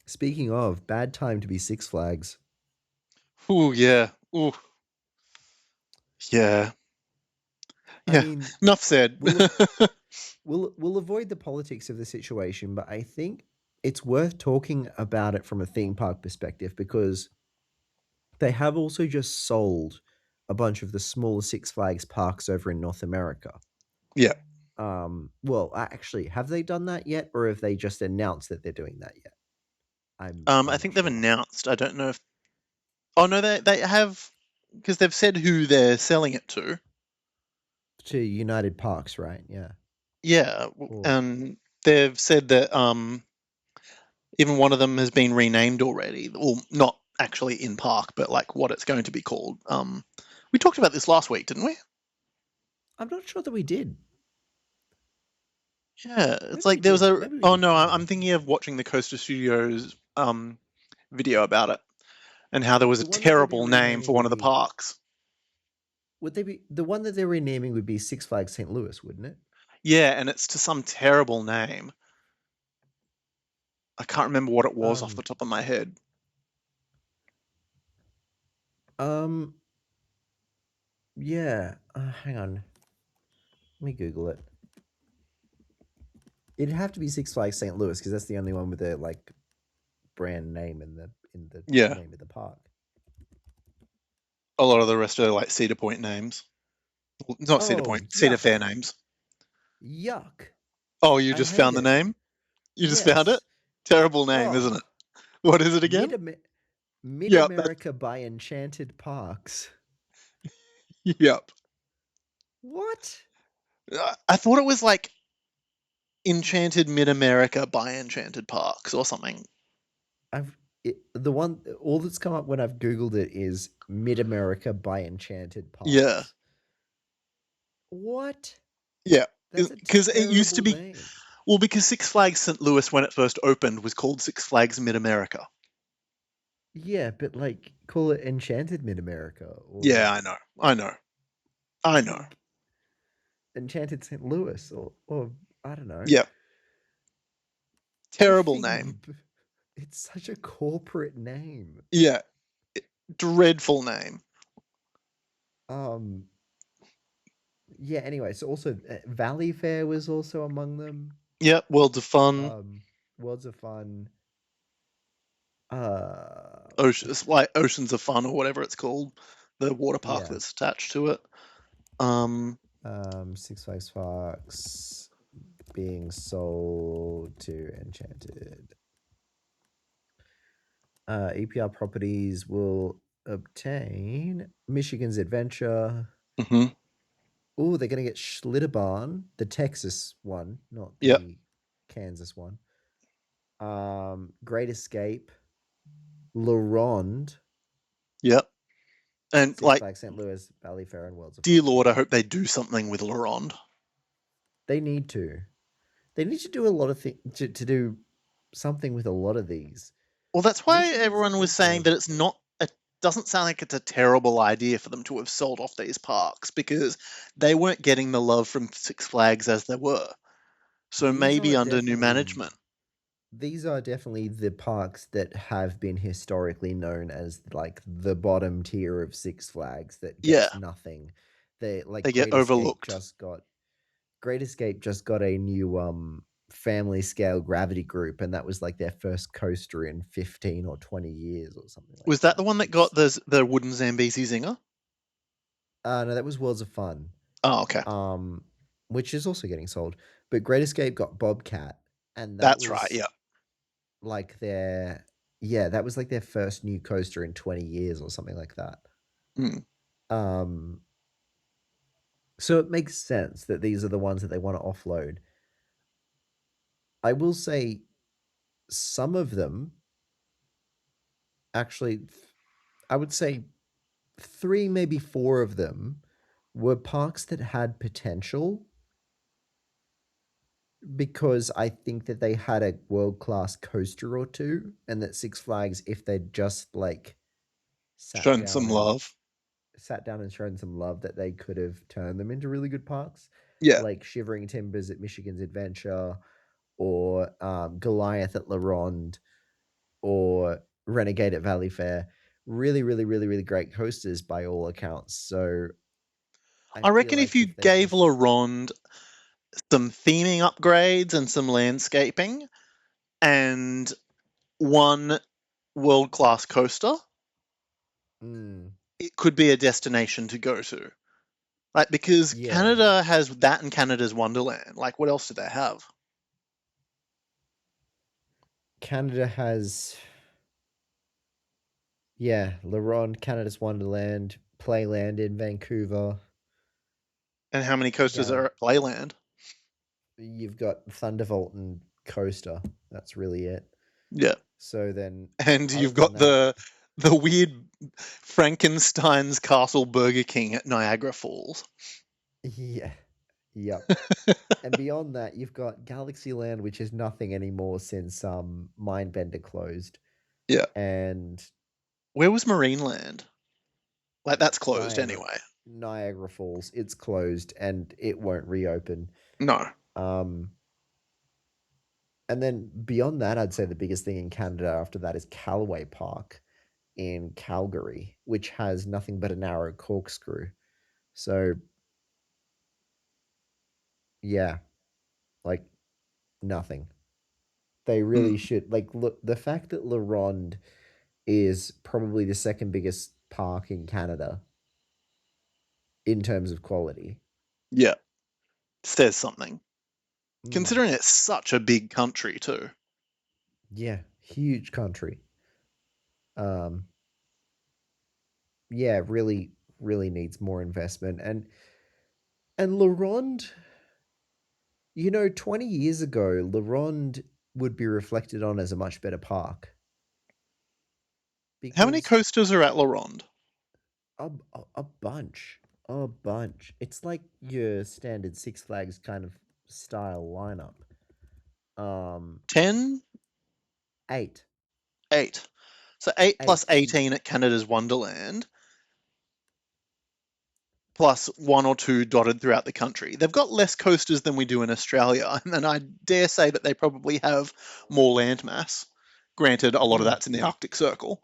Speaking of, bad time to be Six Flags. Ooh, yeah. Ooh, yeah. I Yeah. mean, Enough said. we'll we'll avoid the politics of the situation, but I think it's worth talking about it from a theme park perspective because they have also just sold a bunch of the smaller Six Flags parks over in North America. Yeah. Well, actually, have they done that yet, or have they just announced that they're doing that yet? I I'm not think they've sure. announced. I don't know if. Oh no, they have because they've said who they're selling it to. To United Parks, right? Yeah. Yeah, Or and they've said that even one of them has been renamed already. Well, not actually in park, but like what it's going to be called. We talked about this last week, didn't we? I'm not sure that we did. Yeah, it's Maybe we like there was did. a. Maybe we Oh did. no, Maybe we I'm did. thinking of watching the Coaster Studios video about it and how there was a The one that they'd be terrible name for renaming one would of the be parks. would they be the one that they're renaming would be Six Flags St. Louis, wouldn't it? Yeah, and it's to some terrible name. I can't remember what it was off the Um, top of my head. um, yeah. Hang on, let me Google it. It'd have to be Six Flags St. Louis because that's the only one with the like brand name in the Yeah, name of the park. a lot of the rest are like Cedar Point names. Not Cedar Oh, Point, Cedar yuck, Fair names. yuck! Oh, you I just hate found the it. name? You just found it? Yes. Terrible name, isn't Oh, it? What is it Mid again? Mid Yep, that's America by Enchanted Parks. yep. What? I thought it was like Enchanted Mid America by Enchanted Parks or something. The one all that's come up when I've googled it is Mid America by Enchanted Yeah, Parks. What? yeah. That's a Because it used to terrible be, name. well, because Six Flags St. Louis, when it first opened, was called Six Flags Mid America. Yeah, but like call it Enchanted Mid America Yeah, or I know. I know. I know. like Enchanted St. Louis or I don't know. Yeah. Terrible name. Anything. It's such a corporate name. Yeah. Dreadful name. Um. Yeah. Anyway, so also Valley Fair was also among them. Yeah, Worlds of Fun. Worlds of Fun. Uh. Oceans, like Oceans of Fun or whatever it's called, the water park Yeah. that's attached to it. Um, Six Flags Parks being sold to Enchanted. EPR properties will obtain Michigan's Adventure. mhm. Oh, they're going to get Schlitterbahn, the Texas one, not Yep, the Kansas one. Great Escape, La Ronde, yep. And Six like, Flags St. Louis, Valley Fair, and Worlds of dear Fun. Lord, I hope they do something with Laurent. They need to. They need to do a lot of things to do something with a lot of these. Well, that's why Michigan's everyone was saying Adventure. that it's not. It doesn't sound like it's a terrible idea for them to have sold off these parks because they weren't getting the love from Six Flags as they were. So These maybe are under new definitely management. these are definitely the parks that have been historically known as like the bottom tier of Six Flags that Yeah, gets nothing. They like they get overlooked. Great Escape just got a new family scale gravity group, and that was like their first coaster in 15 or 20 years or something like Was that the that. one that got the wooden Zambezi zinger? No, that was Worlds of Fun. Oh, okay. Um which is also getting sold. But Great Escape got Bobcat, and that That's right. Yeah. was like their yeah, that was like their first new coaster in 20 years or something like that. Mm, Um so it makes sense that these are the ones that they want to offload. I will say some of them actually I would say 3 maybe 4 of them were parks that had potential because I think that they had a world-class coaster or two and that Six Flags if they'd just like sat shown down some and love. shown some love that they could have turned them into really good parks, Yeah. like Shivering Timbers at Michigan's Adventure, or Goliath at La Ronde, or Renegade at Valley Fair. Really, really, really, really great coasters by all accounts. So I I feel reckon if like you if they gave just LaRonde some theming upgrades and some landscaping and one world class coaster, mm, it could be a destination to go to. Like, because yeah, Canada has that and Canada's Wonderland. Like, what else do they have? Canada has yeah, La Ronde, Canada's Wonderland, Playland in Vancouver. And how many coasters Gal- are at Playland? you've got Thunderbolt and Coaster. That's really it. Yeah. So then, And other you've than got that, the weird Frankenstein's Castle Burger King at Niagara Falls. yeah, yep. And beyond that, you've got Galaxyland, which is nothing anymore since Mindbender closed, Yeah. and Where was Marineland? Like, that's closed Niagara anyway. Niagara Falls. It's closed and it won't reopen. No. Um, and then beyond that, I'd say the biggest thing in Canada after that is Callaway Park in Calgary, which has nothing but a narrow corkscrew. So yeah, like nothing. They really Mm. should like look the fact that La Ronde is probably the second biggest park in Canada in terms of quality. Yeah. Says something. Mm, Considering it's such a big country, too. yeah, huge country. Um, yeah, really, really needs more investment. And La Ronde, 20 years ago, La Ronde would be reflected on as a much better park How many because coasters are at La Ronde? a bunch, a bunch. It's like your standard Six Flags kind of style lineup. Um, 10? eight, 8. So 8 plus eight. 18 at Canada's Wonderland, plus one or two dotted throughout the country. They've got less coasters than we do in Australia, and I dare say that they probably have more landmass. Granted, a lot of Mm, that's in the Arctic Circle.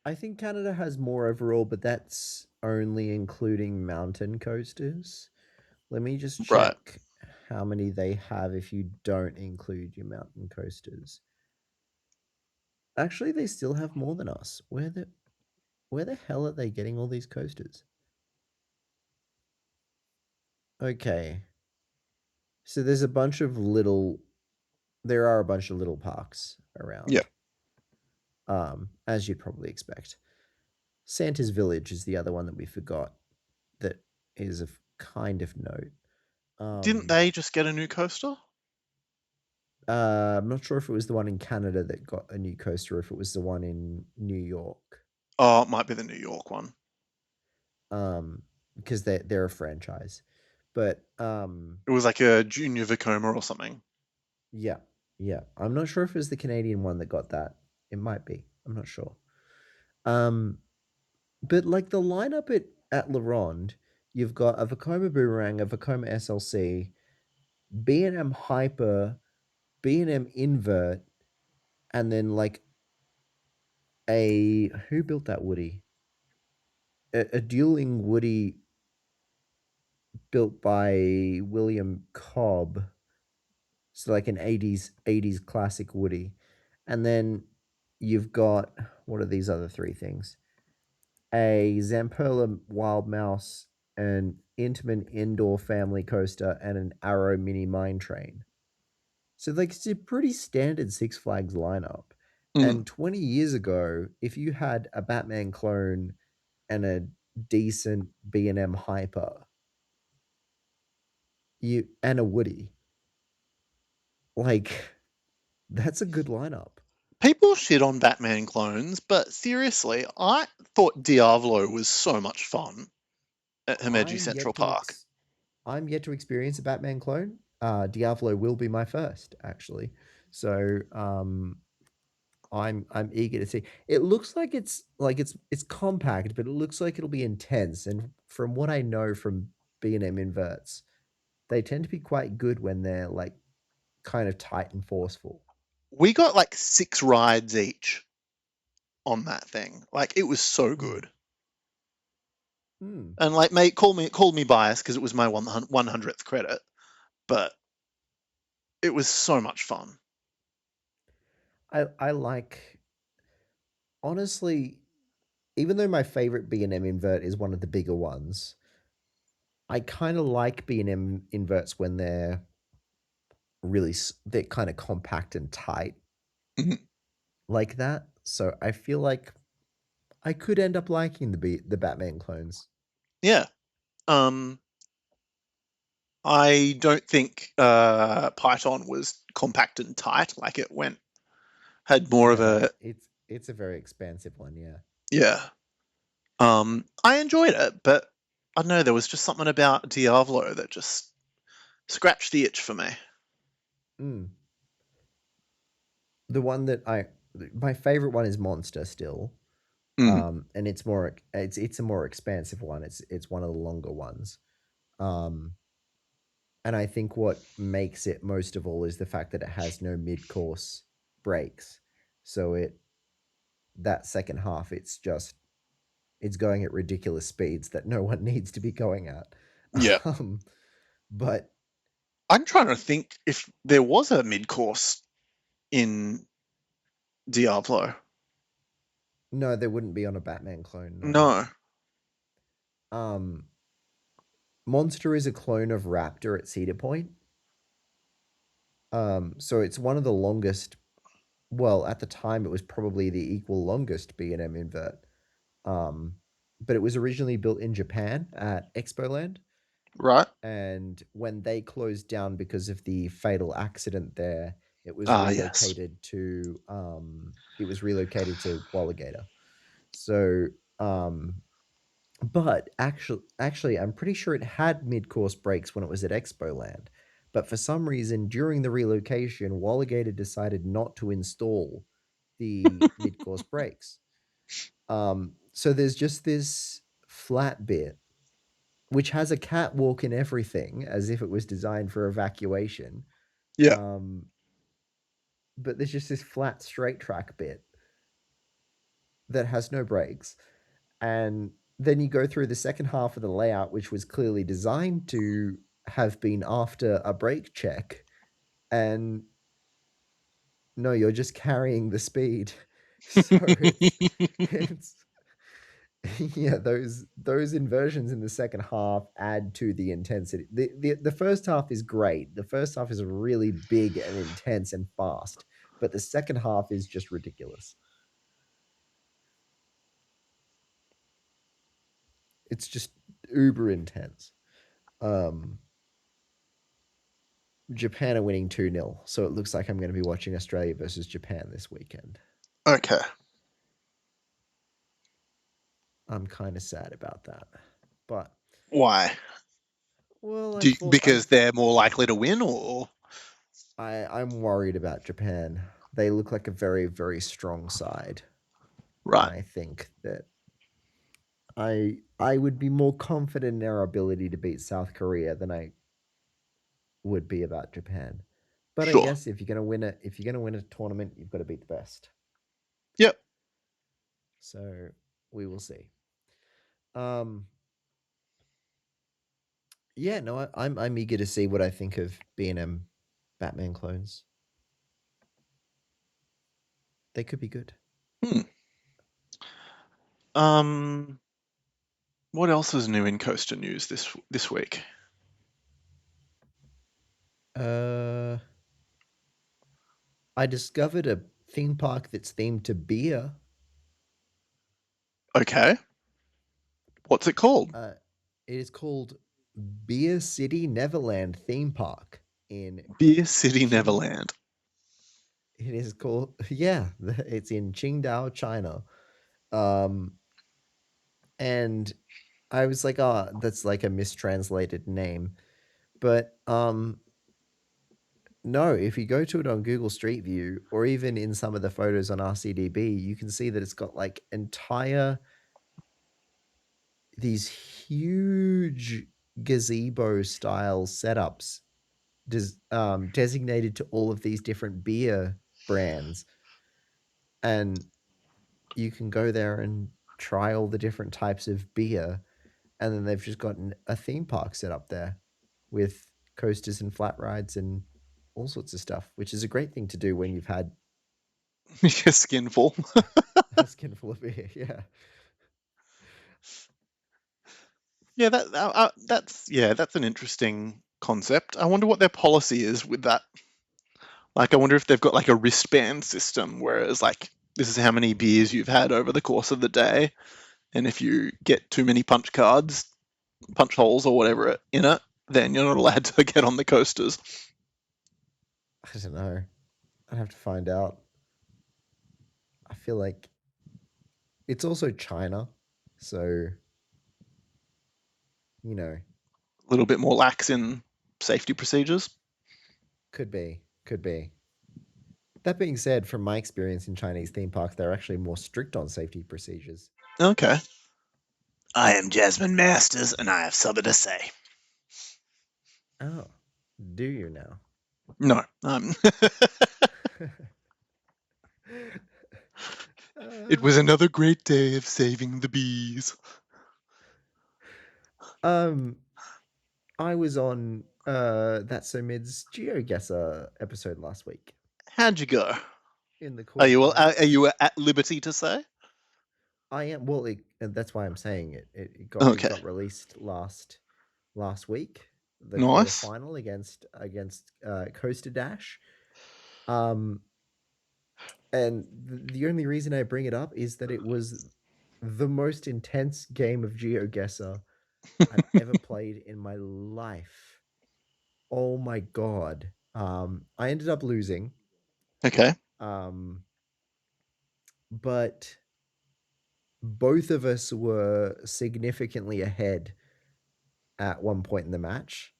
I think Canada has more overall, but that's only including mountain coasters. Let me just Right. check how many they have if you don't include your mountain coasters. Actually, they still have more than us. Where the hell are they getting all these coasters? Okay. So there are a bunch of little parks Yeah. around. As you'd probably expect. Santa's Village is the other one that we forgot that is of kind of note. Didn't Um, they just get a new coaster? I'm not sure if it was the one in Canada that got a new coaster, or if it was the one in New York. Oh, it might be the New York one. Because they're a franchise. But It was like a Junior Vekoma or something. yeah, yeah. I'm not sure if it was the Canadian one that got that. It might be. I'm not sure. Um, but like the lineup at La Ronde, you've got a Vekoma Boomerang, a Vekoma SLC, B&M Hyper, B&M Invert, and then like a who built that Woody? A dueling Woody built by William Cobb. So like an 80s classic Woody. And then you've got what are these other three things? A Zamperla Wild Mouse, an Intamin Indoor Family Coaster, and an Arrow Mini Mine Train. So like it's a pretty standard Six Flags lineup. Mm. And 20 years ago, if you had a Batman clone and a decent B&M Hyper, you and a Woody, like that's a good lineup. People shit on Batman clones, but seriously, I thought Diavolo was so much fun at Himeji I'm Central yet to Park. ex- I'm yet to experience a Batman clone. Diavolo will be my first, actually. So I'm eager to see. It looks like it's compact, but it looks like it'll be intense. And from what I know from B&M inverts, they tend to be quite good when they're like kind of tight and forceful. We got like 6 rides each on that thing. Like it was so Mm. good. Mm. And like, mate, call me biased because it was my 100th credit, but it was so much fun. I like honestly, even though my favorite B&M invert is one of the bigger ones, I kind of like B&M inverts when they're kind of compact and tight Mhm. like that. So I feel like I could end up liking the Batman clones. Yeah. Um, I don't think Python was compact and tight. Like it went had more of No, a it's a very expansive one, yeah. yeah. I enjoyed it, but I don't know. There was just something about Diavolo that just scratched the itch for me. Mm. The one that I My favorite one is Monster still. Mm. And it's a more expansive one. It's one of the longer ones. Um and I think what makes it most of all is the fact that it has no mid-course breaks. So it that second half it's going at ridiculous speeds that no one needs to be going at. Yeah. Um, but I'm trying to think if there was a mid course in Diablo. no, there wouldn't be on a Batman clone. No. No. Um, Monster is a clone of Raptor at Cedar Point. So it's one of the longest. Well, at the time, it was probably the equal longest B&M invert. Um, but it was originally built in Japan at Expoland. Right? And when they closed down because of the fatal accident there, Ah, yes. it was relocated to Walligator. So but actually I'm pretty sure it had mid-course breaks when it was at Expoland. But for some reason during the relocation, Walligator decided not to install the mid-course brakes. So there's just this flat bit which has a catwalk and everything, as if it was designed for evacuation. Yeah. Um, but there's just this flat straight track bit that has no brakes. And then you go through the second half of the layout, which was clearly designed to have been after a brake check. And no, you're just carrying the speed. So it's yeah, those inversions in the second half add to the intensity. The first half is great. The first half is really big and intense and fast, but the second half is just ridiculous. It's just uber intense. Um, Japan are winning 2-0, so it looks like I'm going to be watching Australia versus Japan this weekend. Okay. I'm kind of sad about that. But Why? well, Because they're more likely to win, or I'm worried about Japan. They look like a very very strong side, and right? I think that I would be more confident in their ability to beat South Korea than I would be about Japan. But I Sure. guess if you're gonna win a tournament, you've got to beat the best. Yep. So we will see. Um, yeah, no, I'm eager to see what I think of B&M Batman clones. They could be good. Hmm. Um. What else is new in coaster news this week? Uh, I discovered a theme park that's themed to beer. Okay. What's it called? Uh, it is called Beer City Neverland Theme Park in Beer City Qing. Neverland. It is called yeah, it's in Qingdao, China. Um, and I was like, oh, that's like a mistranslated name. But no, if you go to it on Google Street View or even in some of the photos on RCDB, you can see that it's got like entire these huge gazebo style setups designated to all of these different beer brands, and you can go there and try all the different types of beer, and then they've just got a theme park set up there with coasters and flat rides and all sorts of stuff, which is a great thing to do when you've had Your skin full. a skin full of beer. Yeah. Yeah, that's an interesting concept. I wonder what their policy is with that. Like, I wonder if they've got like a wristband system, whereas like this is how many beers you've had over the course of the day, and if you get too many punch cards, punch holes or whatever in it, then you're not allowed to get on the coasters. I don't know. I'd have to find out. I feel like it's also China, so you know, A little bit more lax in safety procedures. could be. That being said, from my experience in Chinese theme parks, they're actually more strict on safety procedures. Okay. I am Jasmine Masters, and I have something to say. Oh, do you now? No, it uh, was another great day of saving the bees. um, I was on That's So Mid's GeoGuessr episode last week How'd you go? in the Are cool you are class. you at liberty to say? I am well, and that's why I'm saying it. It Okay, got released last week, the nice. quarterfinal against Coaster Dash. Um, and the only reason I bring it up is that it was the most intense game of GeoGuessr I've ever played in my life. Oh my god. I ended up losing. Okay, Um, but both of us were significantly ahead at one point in the match.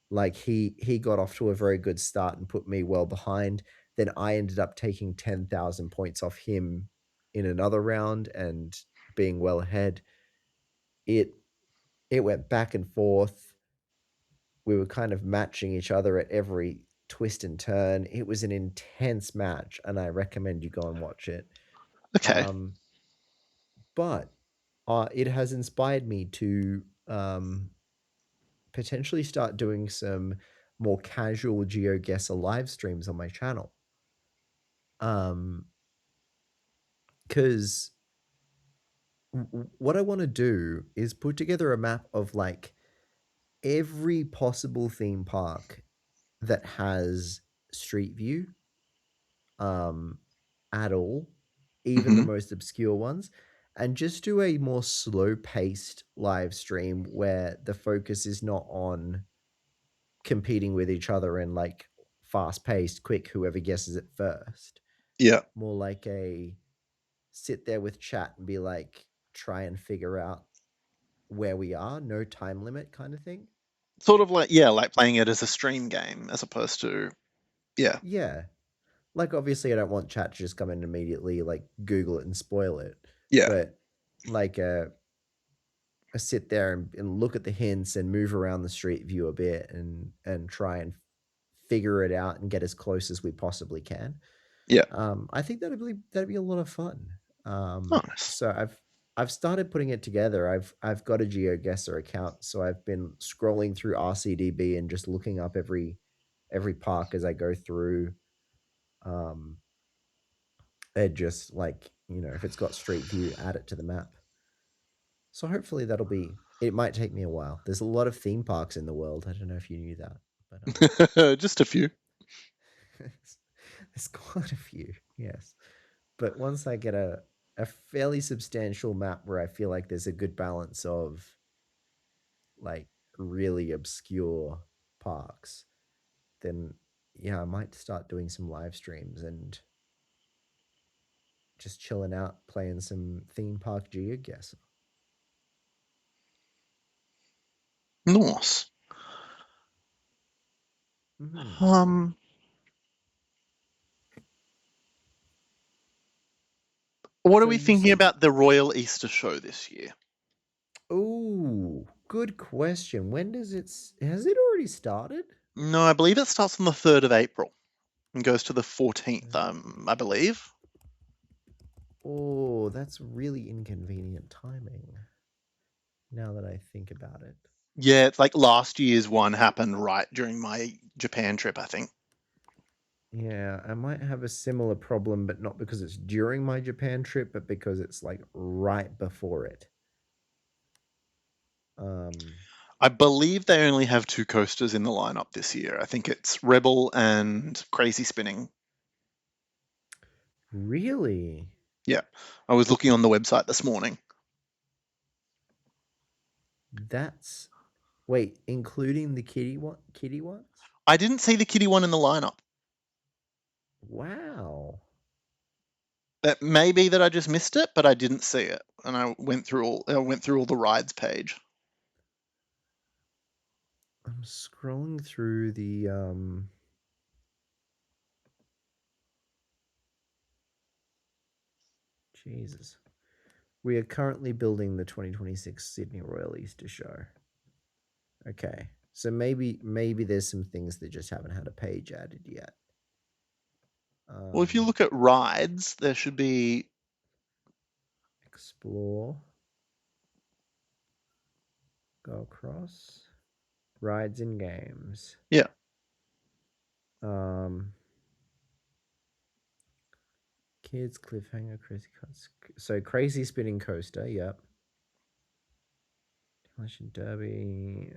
Like he got off to a very good start and put me well behind. Then I ended up taking 10,000 points off him in another round and being well ahead. It it went back and forth. We were kind of matching each other at every twist and turn. It was an intense match, and I recommend you go and watch it. okay, Um, but it has inspired me to potentially start doing some more casual GeoGuessr live streams on my channel. Um, Because what I want to do is put together a map of like every possible theme park that has Street View um, at all, even the Hmm. most obscure ones, and just do a more slow paced live stream where the focus is not on competing with each other and like fast paced, quick, whoever guesses it first. Yeah. More like a sit there with chat and be like, try and figure out where we are, no time limit kind of thing. Sort of like, yeah, like playing it as a stream game as opposed to, yeah, Yeah. Like obviously I don't want chat to just come in immediately, like Google it and spoil it. yeah, But like a sit there and look at the hints and move around the street view a bit and try and figure it out and get as close as we possibly can. yeah. I think that'd be a lot of fun. Nice. So I've started putting it together. I've got a GeoGuessr account, so I've been scrolling through RCDB and just looking up every park as I go through. Um, and just like if it's got Street View, add it to the map. So hopefully that'll be. It might take me a while. There's a lot of theme parks in the world. I don't know if you knew that, but Just a few. there's quite a few. Yes, but once I get a fairly substantial map where I feel like there's a good balance of like really obscure parks, then yeah, I might start doing some live streams and just chilling out playing some theme park geoguessr. Nice. Mm-hmm. Um, what are So we you thinking said, about the Royal Easter Show this year? oh, good question. When does has it already started? No, I believe it starts on the 3rd of April and goes to the 14th, I believe. Oh, that's really inconvenient timing now that I think about it. Yeah, it's like last year's one happened right during my Japan trip, I think. Yeah, I might have a similar problem, but not because it's during my Japan trip, but because it's like right before it. Um, I believe they only have two coasters in the lineup this year. I think it's Rebel and Crazy Spinning. really? Yeah, I was looking on the website this morning. That's wait, including the kitty ones? I didn't see the kiddie one in the lineup. Wow. It may be that I just missed it, but I didn't see it, and I went through all the rides page. I'm scrolling through the Jesus. We are currently building the 2026 Sydney Royal Easter Show. Okay. So maybe there's some things that just haven't had a page added yet. Well, if you Um look at rides, there should be. Explore, go across, rides and games. Yeah. Um Kids cliffhanger crazy cuts. So crazy spinning coaster, yep. Demolition Derby.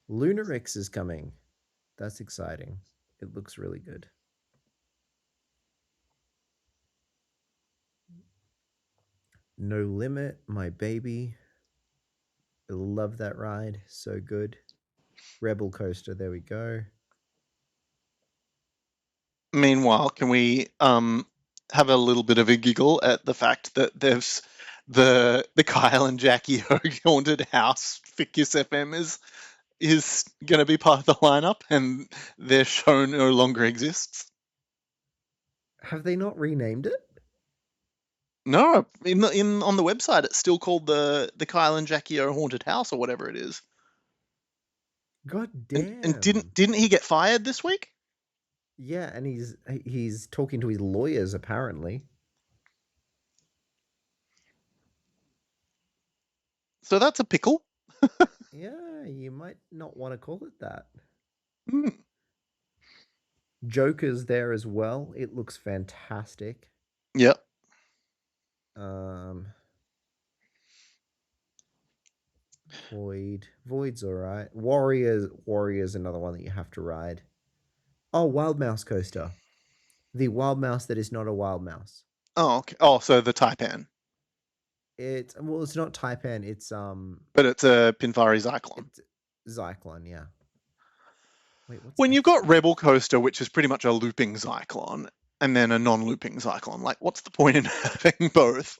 Lunar X is coming. That's exciting. It looks really good. No Limit, my baby. I love that ride. So good. Rebel Coaster, there we go. Meanwhile, can we have a little bit of a giggle at the fact that there's the Kyle and Jackie haunted house for Kiss FM is going to be part of the lineup, and their show no longer exists. Have they not renamed it? No, in on the website, it's still called the Kyle and Jackie O haunted house or whatever it is. God And didn't damn. didn't he get fired this week? Yeah, and he's talking to his lawyers apparently. So that's a pickle. Yeah, you might not want to call it that. Hmm. Joker's there as well. It looks fantastic. Yep. Um, Void's all right. Warrior's another one that you have to ride. Oh, Wild Mouse Coaster. The wild mouse that is not a wild mouse. Oh, okay. Oh, so the Taipan, It's not Taipan. but it's a Pinfari Zyklon. It's Zyklon. Yeah. Wait, what's When you've X got Drive? Rebel Coaster, which is pretty much a looping Zyklon, and then a non-looping Zyklon, like what's the point in having both?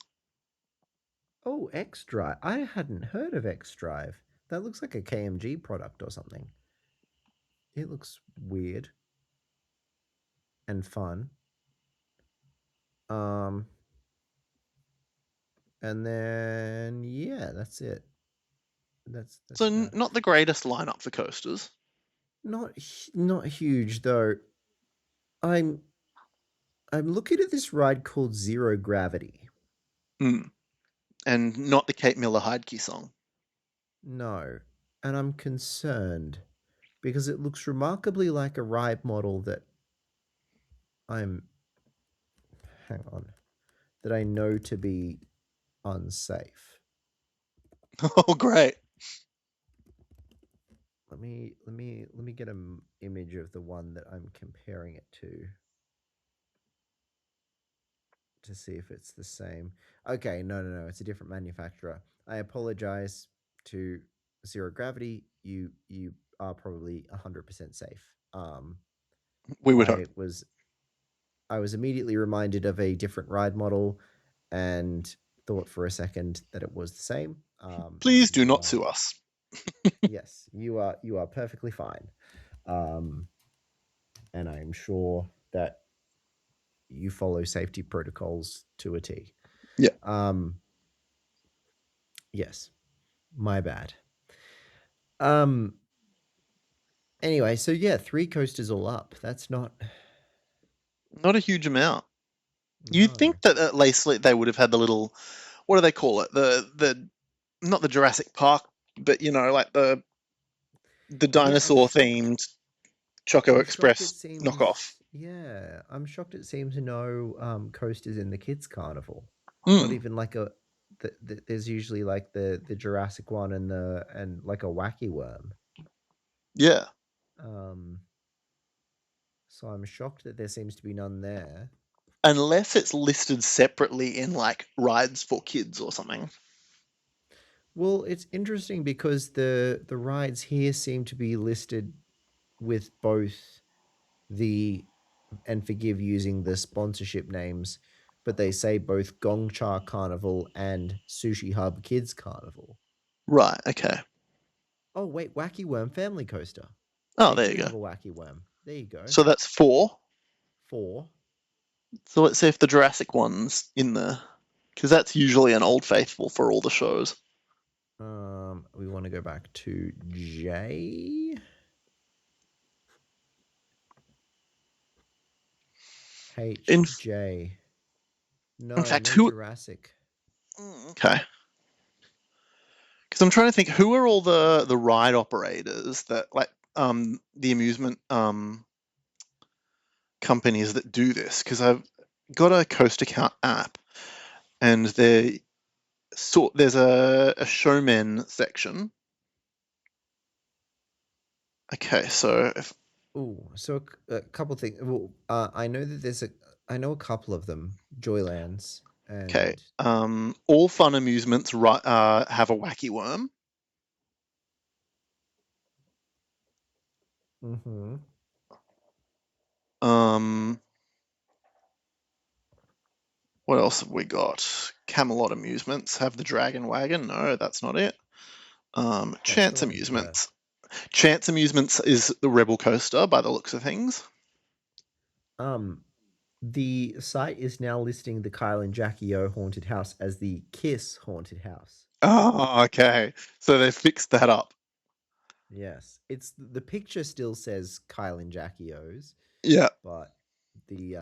Oh, X Drive. I hadn't heard of X Drive. That looks like a KMG product or something. It looks weird and fun. Um, and then yeah, that's it. That's So about it. not the greatest lineup for coasters. Not huge though. I'm I'm looking at this ride called Zero Gravity. Mm. And not the Kate Miller Heidke song. No, and I'm concerned because it looks remarkably like a ride model that I'm hang on that I know to be unsafe. Oh, great. Let me get an image of the one that I'm comparing it to see if it's the same. Okay, no, it's a different manufacturer. I apologize to Zero Gravity. You are probably 100% safe. We would I hope. was I was immediately reminded of a different ride model, and thought for a second that it was the same. Please do You not are sue us. Yes, you are perfectly fine. Um, and I'm sure that you follow safety protocols to a T. Yeah. Um, yes, my bad. Um, anyway, so yeah, three coasters all up. That's not Not a huge amount. You'd no. think that at least they would have had the little, what do they call it? The not the Jurassic Park, but like the Yeah, I'm dinosaur shocked. themed Choco I'm shocked. It Express knockoff. seems yeah. I'm shocked. It seems no coasters in the kids carnival. Not Mm, even like there's usually like the Jurassic one and like a wacky worm. yeah. Um, so I'm shocked that there seems to be none there. Unless it's listed separately in like rides for kids or something. Well, it's interesting because the rides here seem to be listed with both the and forgive using the sponsorship names, but they say both Gongcha Carnival and Sushi Hub Kids Carnival. Right. Okay. Oh wait, Wacky Worm Family Coaster. Oh, They there do you go. have a Wacky Worm. There you go. So that's four. Four. So let's see if the Jurassic one's in there, because that's usually an old faithful for all the shows. We want to go back to J. H In J. in No, fact, no who? Jurassic. Okay, because I'm trying to think who are all the ride operators that like the amusement companies that do this, because I've got a Coaster Count app and there's a showmen section. Okay, so if Oh, so a couple things. Well, I know that I know a couple of them. Joylands okay, and. all fun amusements have a wacky worm. Mm-hmm. Um, what else have we got? Camelot Amusements have the Dragon Wagon. No, that's not it. That's the Chance one. Yeah. Amusements. Chance Amusements is the Rebel Coaster by the looks of things. Um, the site is now listing the Kyle and Jackie O haunted house as the Kiss haunted house. Oh, okay. So they fixed that up. Yes, it's the picture still says Kyle and Jackie O's, Yeah, but the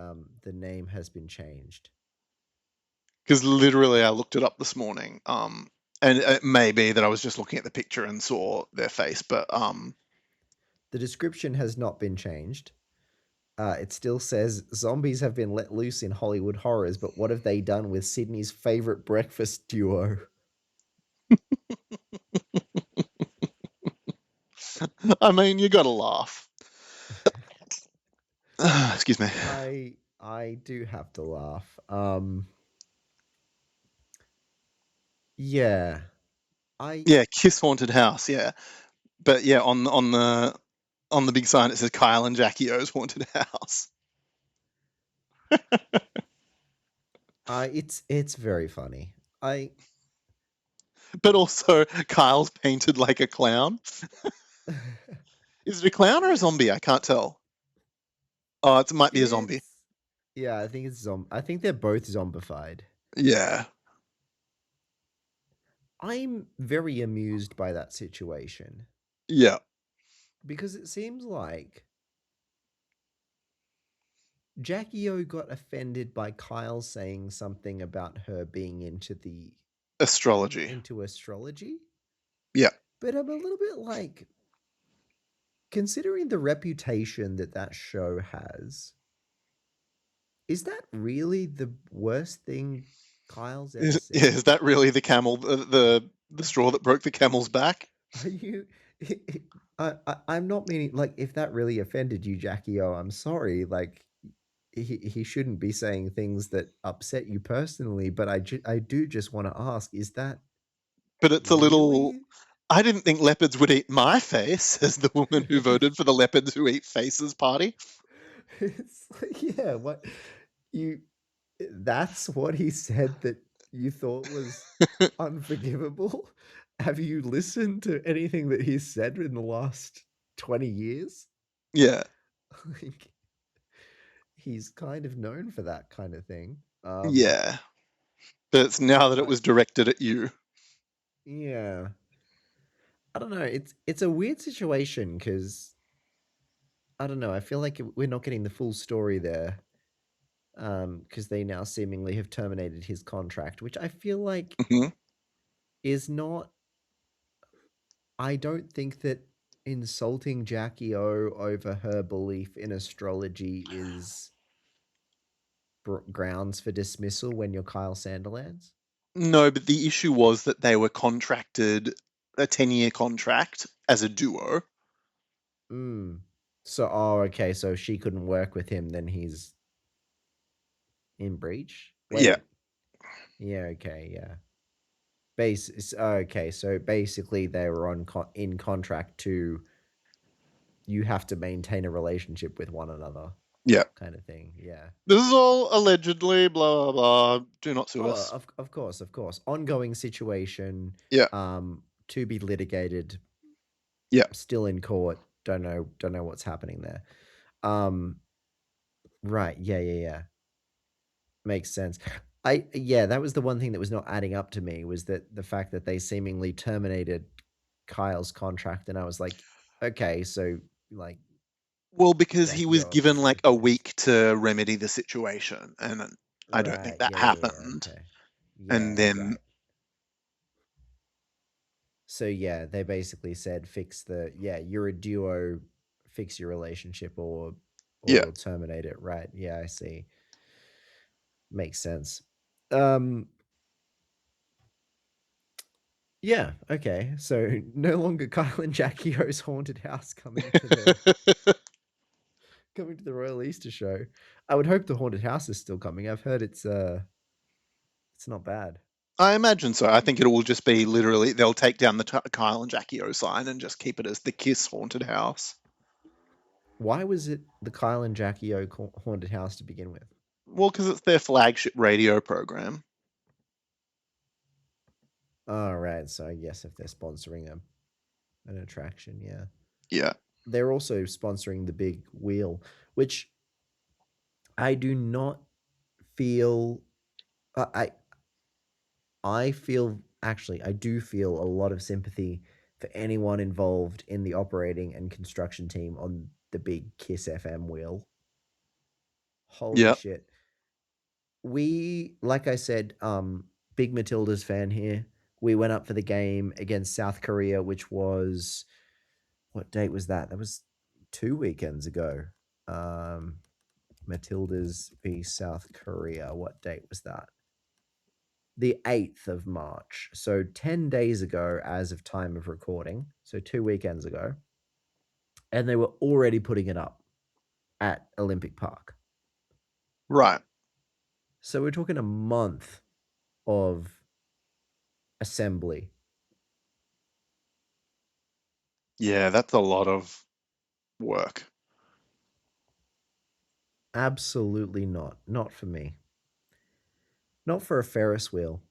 name has been changed. because literally I looked it up this morning. And it may be that I was just looking at the picture and saw their face, but The description has not been changed. It still says zombies have been let loose in Hollywood horrors, but what have they done with Sydney's favorite breakfast duo? I mean, you gotta laugh. Excuse me. I do have to laugh. Yeah. I Yeah, Kiss Haunted House. Yeah, but yeah, on the big sign it says Kyle and Jackie O's Haunted House. it's very funny. I But also, Kyle's painted like a clown. Is it a clown or a zombie? I can't tell. Oh, it might be a zombie. it's yeah, I think it's I think they're both zombified. Yeah. I'm very amused by that situation Yeah. because it seems like Jackie O got offended by Kyle saying something about her being Astrology. into astrology, Yeah. but I'm a little bit like considering the reputation that that show has, is that really the worst thing Kyle's ever Yeah, said? is that really the camel, the straw that broke the camel's back? Are you? I'm not meaning like if that really offended you, Jackie. Oh, I'm sorry. Like he shouldn't be saying things that upset you personally. But I do just want to ask: is that But it's a little. really? I didn't think leopards would eat my face, says the woman who voted for the leopards who eat faces party. It's like, yeah. What you? That's what he said that you thought was unforgivable. Have you listened to anything that he's said in the last 20 years? Yeah. Like he's kind of known for that kind of thing. Yeah. But it's now that it But was directed at you. yeah, I don't know. It's a weird situation because I don't know. I feel like we're not getting the full story there. Because they now seemingly have terminated his contract, which I feel like Mhm. is not. I don't think that insulting Jackie O over her belief in astrology is grounds for dismissal when you're Kyle Sanderlands. No, but the issue was that they were contracted a 10-year contract as a duo. Mm. So, oh, okay. So she couldn't work with him. Then he's in breach. Yeah. Wait. Yeah. Okay. Yeah. Okay. So basically, they were in contract to you have to maintain a relationship with one another, Yeah. kind of thing. Yeah. This is all allegedly, blah, blah, blah. Do not sue Oh, us. of course, of course. Ongoing situation. Yeah. To be litigated. Yeah. Still in court. Don't know what's happening there. Um. Right. Yeah. Yeah. Yeah. Makes sense. Yeah, that was the one thing that was not adding up to me was that the fact that they seemingly terminated Kyle's contract, and I was like, okay, so like Well, because he Jackie was O given obviously like a cares. week to remedy the situation, and I don't think Right. that Yeah. Yeah. Yeah. happened. Okay. And Yeah. then, Right. So yeah, they basically said fix the yeah, you're a duo, fix your relationship yeah, or terminate it. Right. Yeah, I see. Makes sense. Um yeah, okay. So no longer Kyle and Jackie O's haunted house coming to the Royal Easter show. I would hope the haunted house is still coming. I've heard it's not bad. I imagine so. I think it will just be literally they'll take down the Kyle and Jackie O sign and just keep it as the Kiss Haunted House. Why was it the Kyle and Jackie O haunted house to begin with? Well, because it's their flagship radio program. All right, so I guess if they're sponsoring an attraction, yeah. Yeah, They're also sponsoring the big wheel, which I do not feel. I I feel actually I do feel a lot of sympathy for anyone involved in the operating and construction team on the big Kiss FM wheel. Holy yeah. shit! We like I said, big Matilda's fan here. We went up for the game against South Korea, which was what date was that? That was 2 weekends ago. Matilda's v South Korea. What date was that? The 8th of March. So 10 days ago, as of time of recording. So 2 weekends ago. And they were already putting it up at Olympic Park. Right. So we're talking a month of assembly. Yeah, that's a lot of work. Absolutely not. Not for me. Not for a Ferris wheel.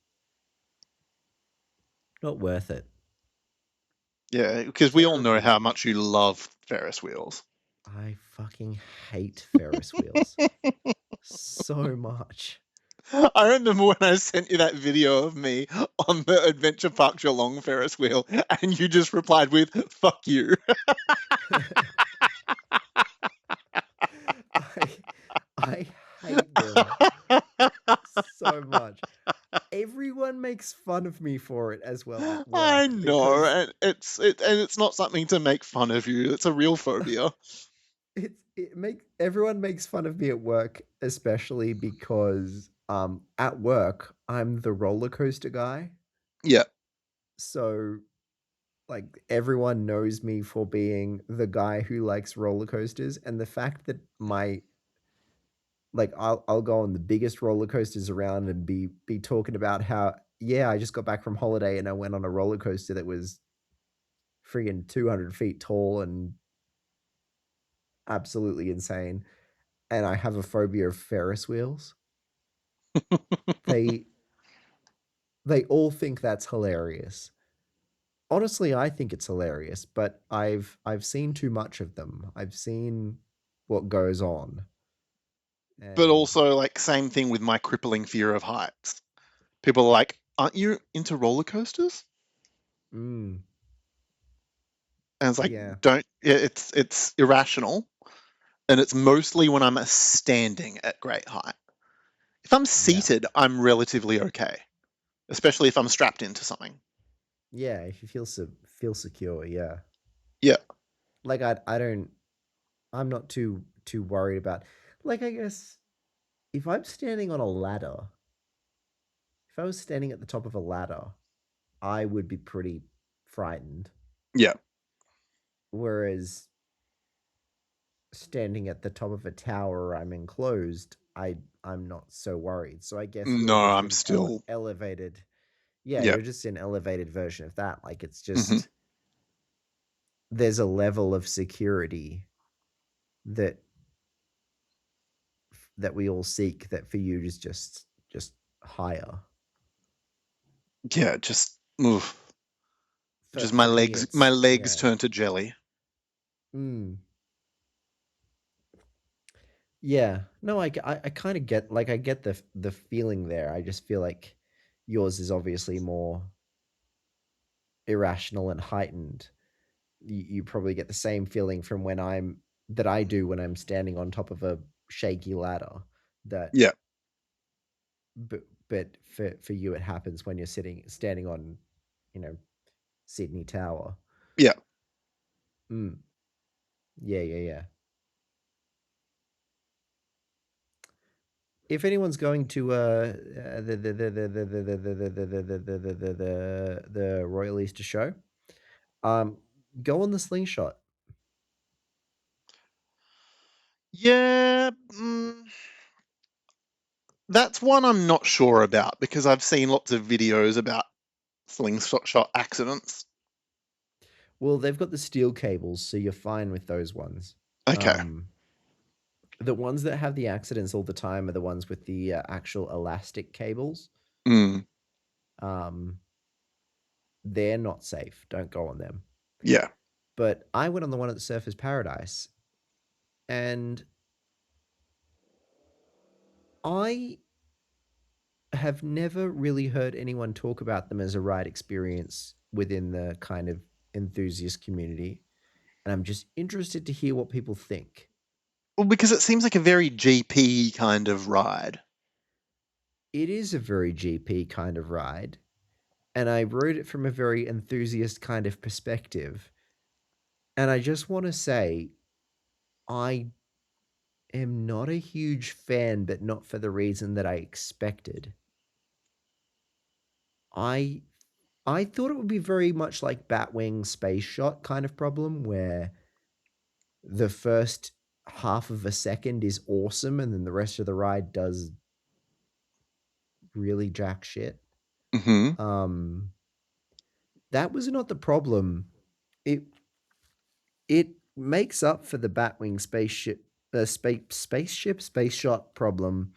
Not worth it. Yeah, because we all know Terribly. how much you love Ferris wheels. I fucking hate Ferris wheels so much. I remember when I sent you that video of me on the Adventure Park Geelong Ferris wheel, and you just replied with "fuck you." I I hate them so much. Everyone makes fun of me for it as well at I work know, because and it's not something to make fun of you. It's a real phobia. everyone makes fun of me at work, especially because at work I'm the roller coaster guy. Yeah, So like everyone knows me for being the guy who likes roller coasters, and the fact that my like I'll go on the biggest roller coasters around and be talking about how yeah, I just got back from holiday and I went on a roller coaster that was friggin' 200 feet tall and absolutely insane. And I have a phobia of Ferris wheels. They they all think that's hilarious. Honestly, I think it's hilarious, but I've seen too much of them. I've seen what goes on. but And also like same thing with my crippling fear of heights. People are like, "Aren't you into roller coasters?" mm, And it's like, yeah, don't. Yeah, it's irrational, and it's mostly when I'm standing at great height. If I'm yeah. seated, I'm relatively okay, especially if I'm strapped into something. Yeah, if you feel secure, yeah. Yeah, Like I don't I'm not too worried about like I guess if I'm standing on a ladder, if I was standing at the top of a ladder, I would be pretty frightened. yeah. Whereas standing at the top of a tower, I'm enclosed. I'm not so worried. So I guess No, you're just I'm an still. elevated. Yeah, Yeah. you're just an elevated version of that. Like it's Hmm. just there's a level of security that that we all seek that for you is just higher. Yeah, just oof. Just my For me legs. My it's legs yeah. turn to jelly. Mm. Yeah. No, I kind of get like I get the feeling there. I just feel like yours is obviously more irrational and heightened. You probably get the same feeling from when I'm that I do when I'm standing on top of a shaky ladder. That Yeah, but for you it happens when you're standing on, you know, Sydney Tower. yeah. Mm. Yeah, yeah, yeah. If anyone's going to the Royal Easter Show, um, go on the slingshot. Yeah, that's one I'm not sure about because I've seen lots of videos about slingshot shot accidents. Well, they've got the steel cables, so you're fine with those ones. Okay. Um, the ones that have the accidents all the time are the ones with the actual elastic cables. Mm, Um, they're not safe. Don't go on them. yeah. But I went on the one at Surfers Paradise, and I have never really heard anyone talk about them as a ride experience within the kind of enthusiast community. And I'm just interested to hear what people think. Well, because it seems like a very GP kind of ride. It is a very GP kind of ride, and I rode it from a very enthusiast kind of perspective. And I just want to say, I am not a huge fan, but not for the reason that I expected. I I thought it would be very much like Batwing Space Shot kind of problem, where the first half of a second is awesome, and then the rest of the ride does really jack shit. Hmm. Um, that was not the problem. It it makes up for the Batwing space shot problem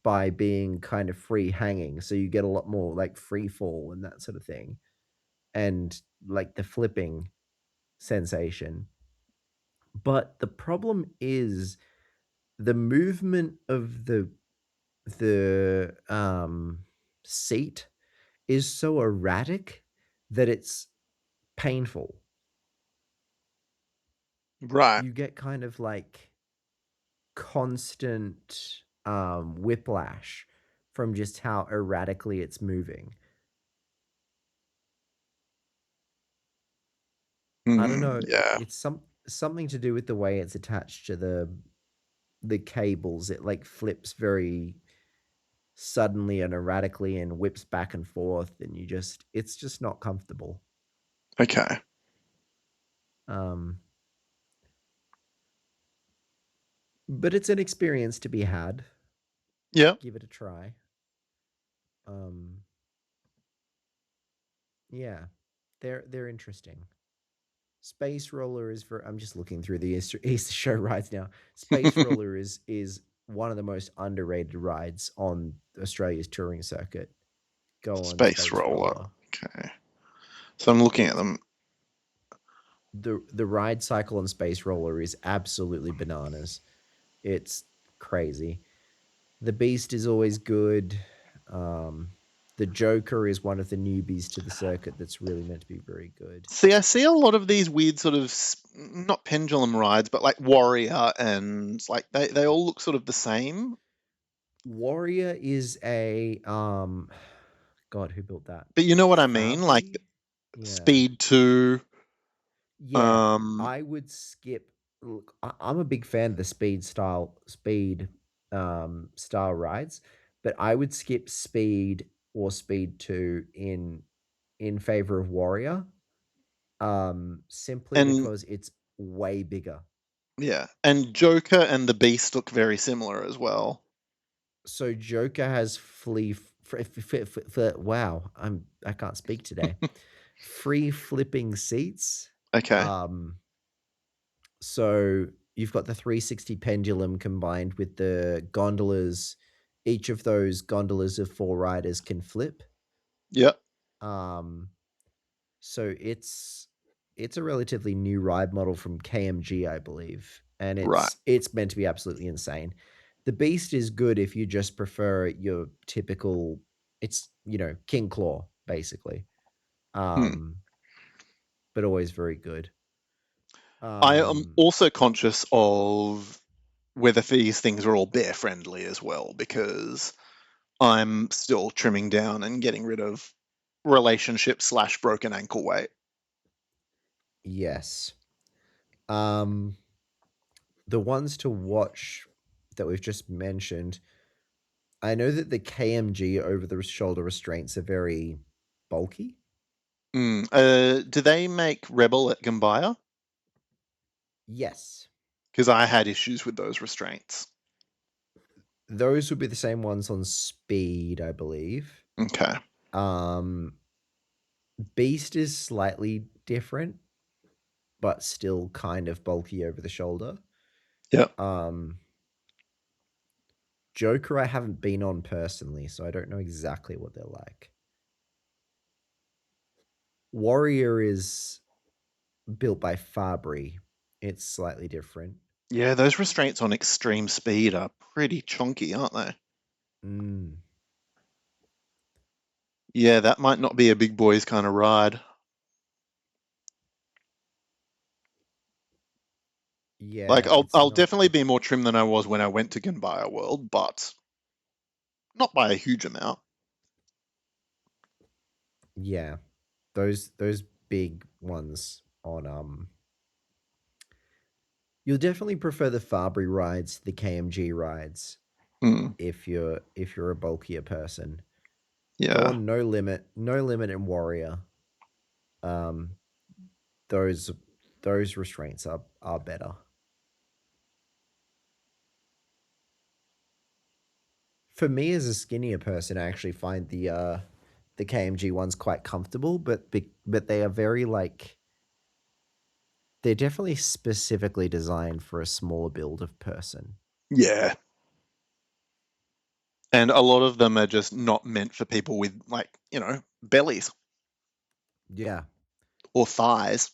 by being kind of free hanging, so you get a lot more like free fall and that sort of thing, and like the flipping sensation. But the problem is the movement of the seat is so erratic that it's painful. Right. You get kind of like constant whiplash from just how erratically it's moving. I don't Mm, know. yeah. It's something to do with the way it's attached to the cables. It like flips very suddenly and erratically and whips back and forth, and it's just not comfortable. Okay. Um, but it's an experience to be had. Yeah. Give it a try. Um, yeah, they're interesting. Space Roller is for. I'm just looking through the Easter show rides now. Space Roller is one of the most underrated rides on Australia's touring circuit. Go on Space Space roller. Roller. Okay. So I'm looking at It's them. the ride cycle on Space Roller is absolutely bananas. It's crazy. The Beast is always good. Um, the Joker is one of the newbies to the circuit that's really meant to be very good. See, I see a lot of these weird sort of not pendulum rides, but like Warrior and like they all look sort of the same. Warrior is a God, who built that? But you know what I mean? Like Fabry? Yeah. Speed 2. Yeah. Um, I would skip look, I'm a big fan of the speed style rides, but I would skip speed or speed 2 in favor of Warrior. Simply and because it's way bigger. yeah, and Joker and the Beast look very similar as well. So Joker has wow, I can't speak today. Free flipping seats. Okay. Um, so you've got the 360 pendulum combined with the gondolas. Each of those gondolas of four riders can flip. Yep. Um, so it's a relatively new ride model from KMG, I believe, and Right. it's meant to be absolutely insane. The Beast is good if you just prefer your typical. It's King Claw basically, Hmm. um, but always very good. I am Um, also conscious of whether these things are all bear friendly as well, because I'm still trimming down and getting rid of relationship slash broken ankle weight. yes. Um, the ones to watch that we've just mentioned, I know that the KMG over the shoulder restraints are very bulky. Mm. Do they make Rebel at Gambaya? Yes. Because I had issues with those restraints. Those would be the same ones on speed, I believe. Okay. Um, Beast is slightly different, but still kind of bulky over the shoulder. Yep. Um, Joker, I haven't been on personally, so I don't know exactly what they're like. Warrior is built by Fabry. It's slightly different. Yeah, those restraints on extreme speed are pretty chunky, aren't they? Mm, Yeah, that might not be a big boys kind of ride. Like yeah, I'll it's I'll not. definitely be more trim than I was when I went to Ganbaya World, but not by a huge amount. Yeah, those big ones on You'll definitely prefer the Fabry rides to the KMG rides Mm, if you're a bulkier person. Go yeah. on no limit and warrior. Um, those those restraints are better. For me as a skinnier person, I actually find the KMG ones quite comfortable, but they are very like they're definitely specifically designed for a smaller build of person. Yeah. And a lot of them are just not meant for people with, like, bellies Yeah, or thighs.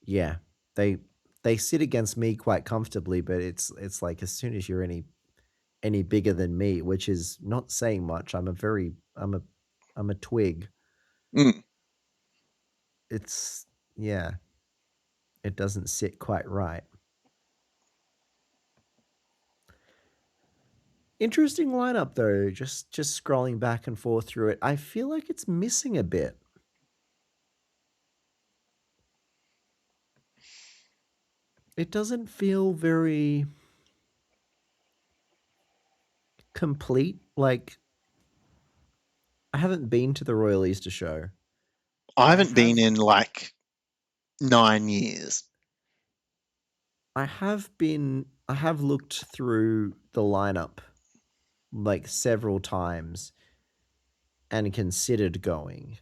yeah. They they sit against me quite comfortably, but it's like as soon as you're any bigger than me, which is not saying much. I'm a twig. Mm, It's yeah, it doesn't sit quite right. Interesting lineup though. Just scrolling back and forth through it, I feel like it's missing a bit. It doesn't feel very complete. Like I haven't been to the Royal Easter Show, but I haven't been in like 9 years. I have looked through the lineup like several times and considered going.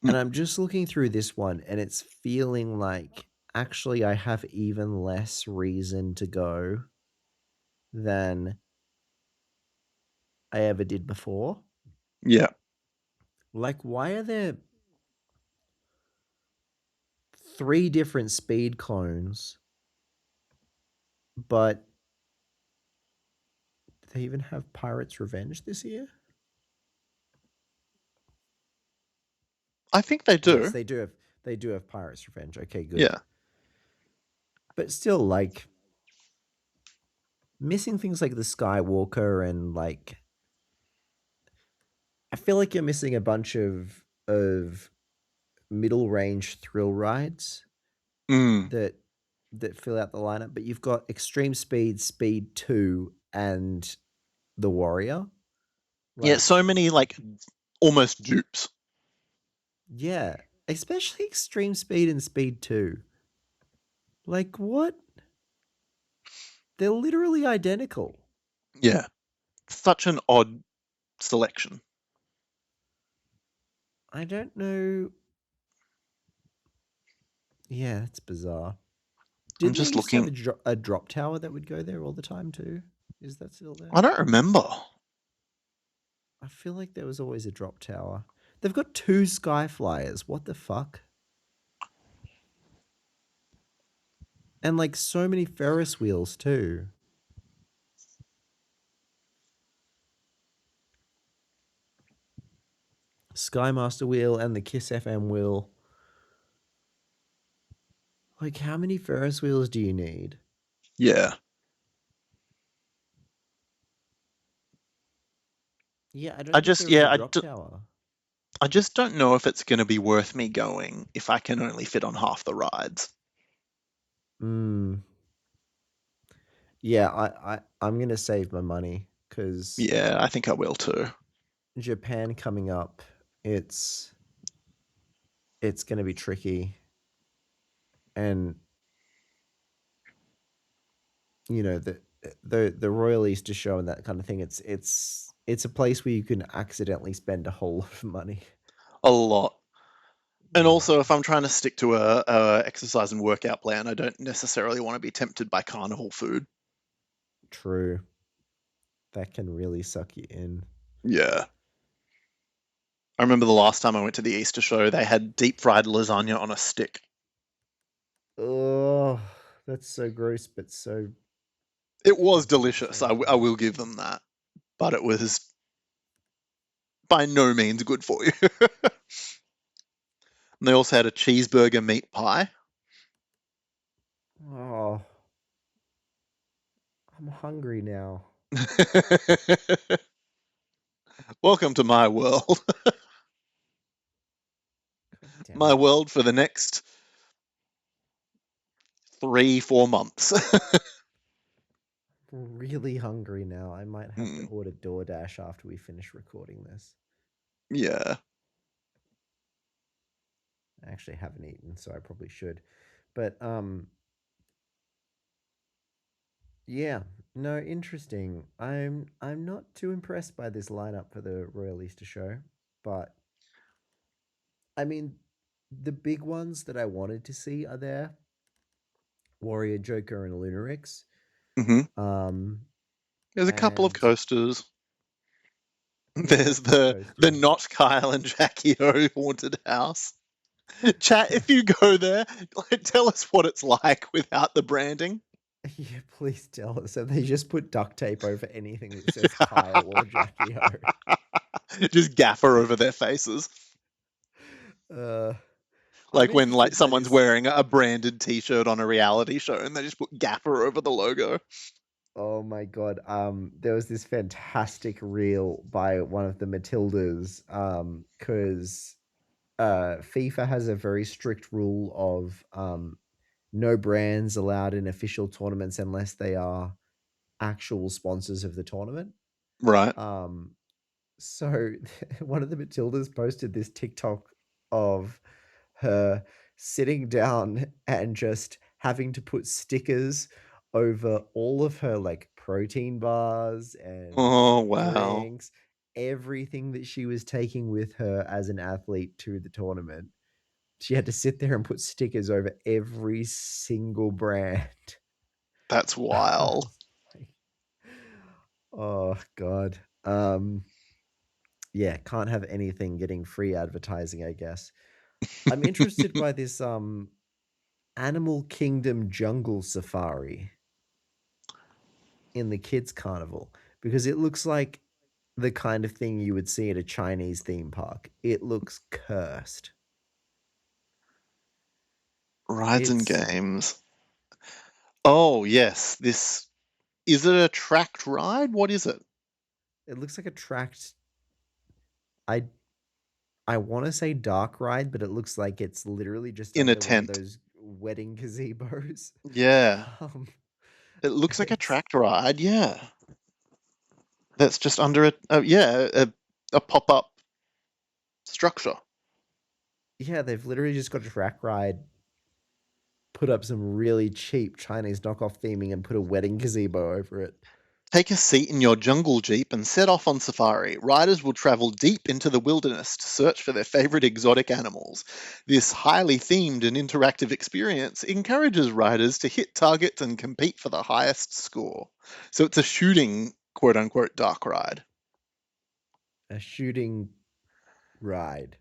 And Mm, I'm just looking through this one and it's feeling like actually I have even less reason to go than I ever did before. yeah. Like, why are there three different speed clones, but do they even have Pirates Revenge this year? I think they Yes, do. they do have Pirates Revenge. Okay, good. Yeah. But still, like missing things like the Skywalker and like I feel like you're missing a bunch of middle range thrill rides Mm. that fill out the lineup. But you've got Extreme Speed, Speed Two, and the Warrior. Yeah, Like, so many like almost dupes. yeah, especially Extreme Speed and Speed Two. Like, what? They're literally identical. Yeah. Such an odd selection. I don't know. Yeah, that's bizarre. I'm Didn't they just used to have looking. a drop tower that would go there all the time too? Is that still I there? don't remember. I feel like there was always a drop tower. They've got two sky flyers. What the fuck? And like so many Ferris wheels too. Skymaster wheel and the Kiss FM wheel. Like how many Ferris wheels do you need? Yeah. Yeah, I don't I think just there is a yeah, drop tower. I just don't know if it's going to be worth me going if I can only fit on half the rides. Hmm. Yeah, I'm gonna save my money because Yeah, I think I will too. Japan coming up. It's it's gonna be tricky, and you know the Royal Easter Show and that kind of thing. It's a place where you can accidentally spend a whole lot of money. A lot. And Yeah, also, if I'm trying to stick to a exercise and workout plan, I don't necessarily want to be tempted by carnival food. true. That can really suck you in. Yeah. I remember the last time I went to the Easter show, they had deep fried lasagna on a stick. Oh, that's so gross, but It was so delicious. I satisfying. will give them that. But it was by no means good for you. And they also had a cheeseburger meat pie. Oh, I'm hungry now. Welcome to my world. God damn My it. world for the next 3-4 months. Really hungry now. I might have to Mm, order DoorDash after we finish recording this. yeah. I actually haven't eaten, so I probably should. But yeah, no, interesting. I'm not too impressed by this lineup for the Royal Easter Show, but I mean, the big ones that I wanted to see are there: Warrior Joker and Lunarix. Hmm. Um, There's a couple of and coasters. yeah, a There's few the coasters. not Kyle and Jackie O haunted house. Chat, if you go there, like, tell us what it's like without the branding. Yeah, please tell us. So they just put duct tape over anything that says Kyle or Jackie O. Just gaffer over their faces. Uh, I'm Like when like interested by someone's this. wearing a branded T-shirt on a reality show and they just put gaffer over the logo. Oh my god. There was this fantastic reel by one of the Matildas. Because FIFA has a very strict rule of no brands allowed in official tournaments unless they are actual sponsors of the tournament. Right. Um, so one of the Matildas posted this TikTok of her sitting down and just having to put stickers over all of her like protein bars and Oh wow. drinks, everything that she was taking with her as an athlete to the tournament. She had to sit there and put stickers over every single brand. That's I wild. was like, oh god. Yeah, can't have anything getting free advertising, I guess. I'm interested by this Animal Kingdom Jungle Safari in the kids carnival because it looks like the kind of thing you would see at a Chinese theme park. It looks cursed. Rides and It's games. Oh yes, this is it a tracked ride? What is it? it looks like a tracked. I I want to say dark ride, but it looks like it's literally just In a under one of tent. those wedding gazebos. Yeah. Um, It looks like a it's tracked ride, yeah. That's just under a pop-up structure. yeah, they've literally just got a track ride, put up some really cheap Chinese knockoff theming, and put a wedding gazebo over it. Take a seat in your jungle jeep and set off on safari. Riders will travel deep into the wilderness to search for their favorite exotic animals. This highly themed and interactive experience encourages riders to hit targets and compete for the highest score. So it's a shooting, quote unquote, dark ride A shooting ride.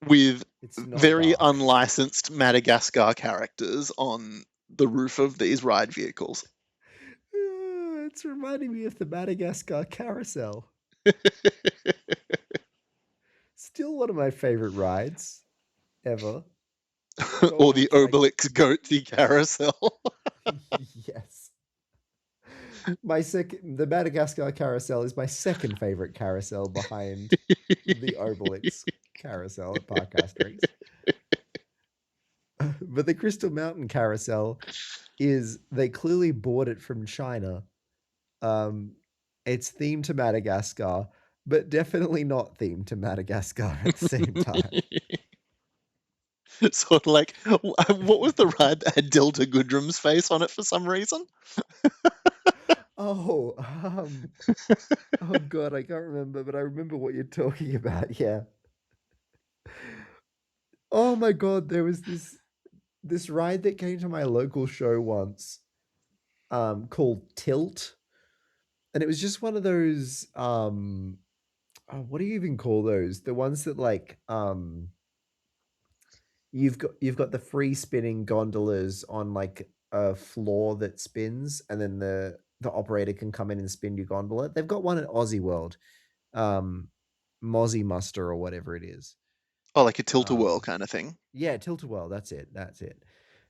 with It's not very dark. unlicensed Madagascar characters on the roof of these ride vehicles. It's reminding me of the Madagascar carousel. Still one of my favorite rides ever. Or Oh, the it's like Obelix Goatsy carousel. yes. The Madagascar carousel is my second favorite carousel behind the Obelix carousel at Park Asterix. But the Crystal Mountain carousel is they clearly bought it from China. Um, it's themed to Madagascar, but definitely not themed to Madagascar at the same time. Sort of like, what was the ride that had Delta Goodrum's face on it for some reason? Oh, oh god, I can't remember, but I remember what you're talking about. Yeah. Oh my god, there was this ride that came to my local show once, called Tilt, and it was just one of those what do you even call those? The ones that like you've got the free spinning gondolas on like a floor that spins, and then the operator can come in and spin your gondola. They've got one at Aussie World, um, Mozzie Muster or whatever it is. Oh, like a Tilt-A-Whirl Um, kind of thing. yeah, Tilt-A-Whirl. That's it. That's it.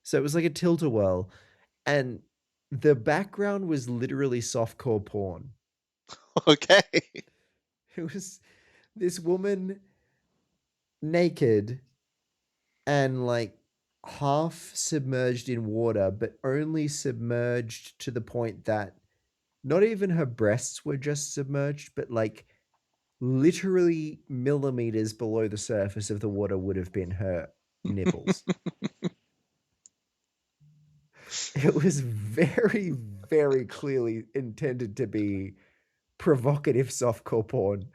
So it was like a Tilt-A-Whirl, and the background was literally softcore porn. Okay. It was this woman naked and like half submerged in water, but only submerged to the point that not even her breasts were just submerged, but like literally millimeters below the surface of the water would have been her nipples. It was very, very clearly intended to be provocative softcore porn.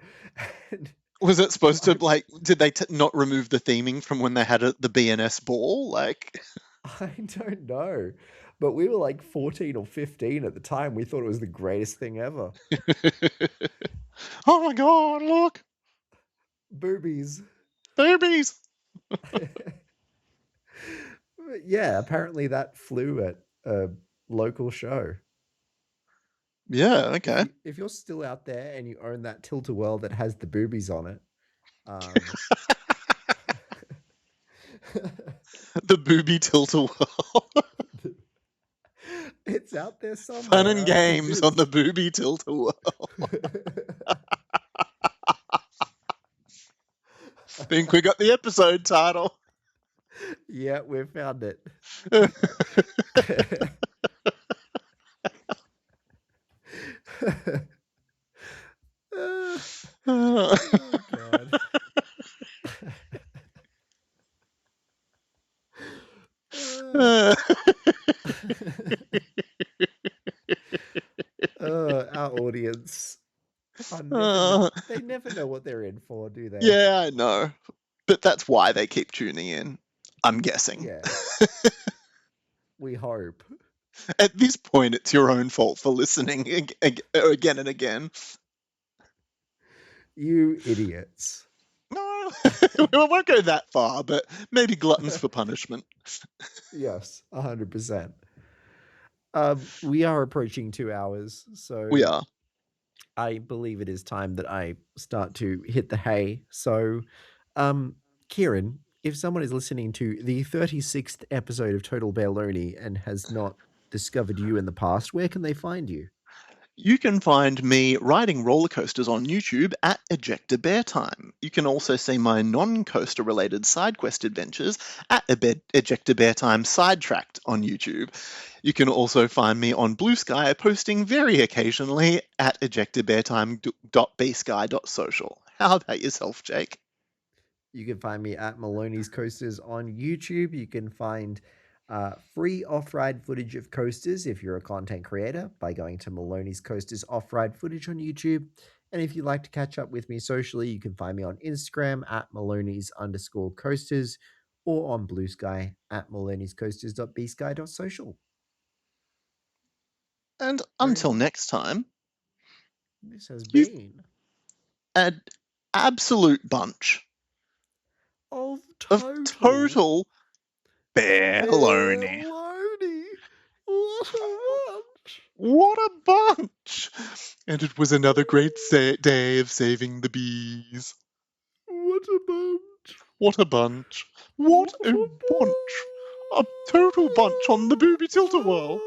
And Was it supposed to I, like? Did they not remove the theming from when they had the BNS ball? Like, I don't know. But we were like 14 or 15 at the time. We thought it was the greatest thing ever. oh my god, look, Boobies. babies. Yeah, apparently that flew at a local show. Yeah, okay. If you're still out there and you own that Tilt-A-Whirl that has the boobies on it, um, The Boobie Tilt-A-Whirl. it's out there Fun somewhere. and I'm games on the convinced. Boobie Tilt-A-Whirl. Think we got the episode title. Yeah, we found it. Oh god. Uh, Our audience are uh, they never know what they're in for, do they? yeah, I know. But that's why they keep tuning in, I'm guessing. Yeah, we hope. At this point, it's your own fault for listening again and again. You idiots. No, we won't go that far, but maybe gluttons for punishment. Yes, 100%. We are approaching 2 hours, We so are. I believe it is time that I start to hit the hay. So, um, Kieran, if someone is listening to the 36th episode of Total Baloney and has not discovered you in the past, where can they find you? You can find me riding roller coasters on YouTube at Ejector Bear Time. You can also see my non-coaster related side quest adventures at Ejector Bear Time Sidetracked on YouTube. You can also find me on Blue Sky posting very occasionally at ejectorbeartime.bsky.social. How about yourself, Jake? You can find me at Maloney's Coasters on YouTube. You can find free off-ride footage of coasters if you're a content creator by going to Maloney's Coasters off-ride footage on YouTube. And if you'd like to catch up with me socially, you can find me on Instagram at Maloney's_coasters or on Blue Sky at Maloney'sCoasters.bsky.social. And Very until good. next time, This has you've been an absolute bunch of of total total baloney. baloney. What a bunch. What a bunch! And it was another great day of saving the bees. What a bunch. What a bunch! What What a a bunch! A total bunch on the Booby Tilt-A-Whirl.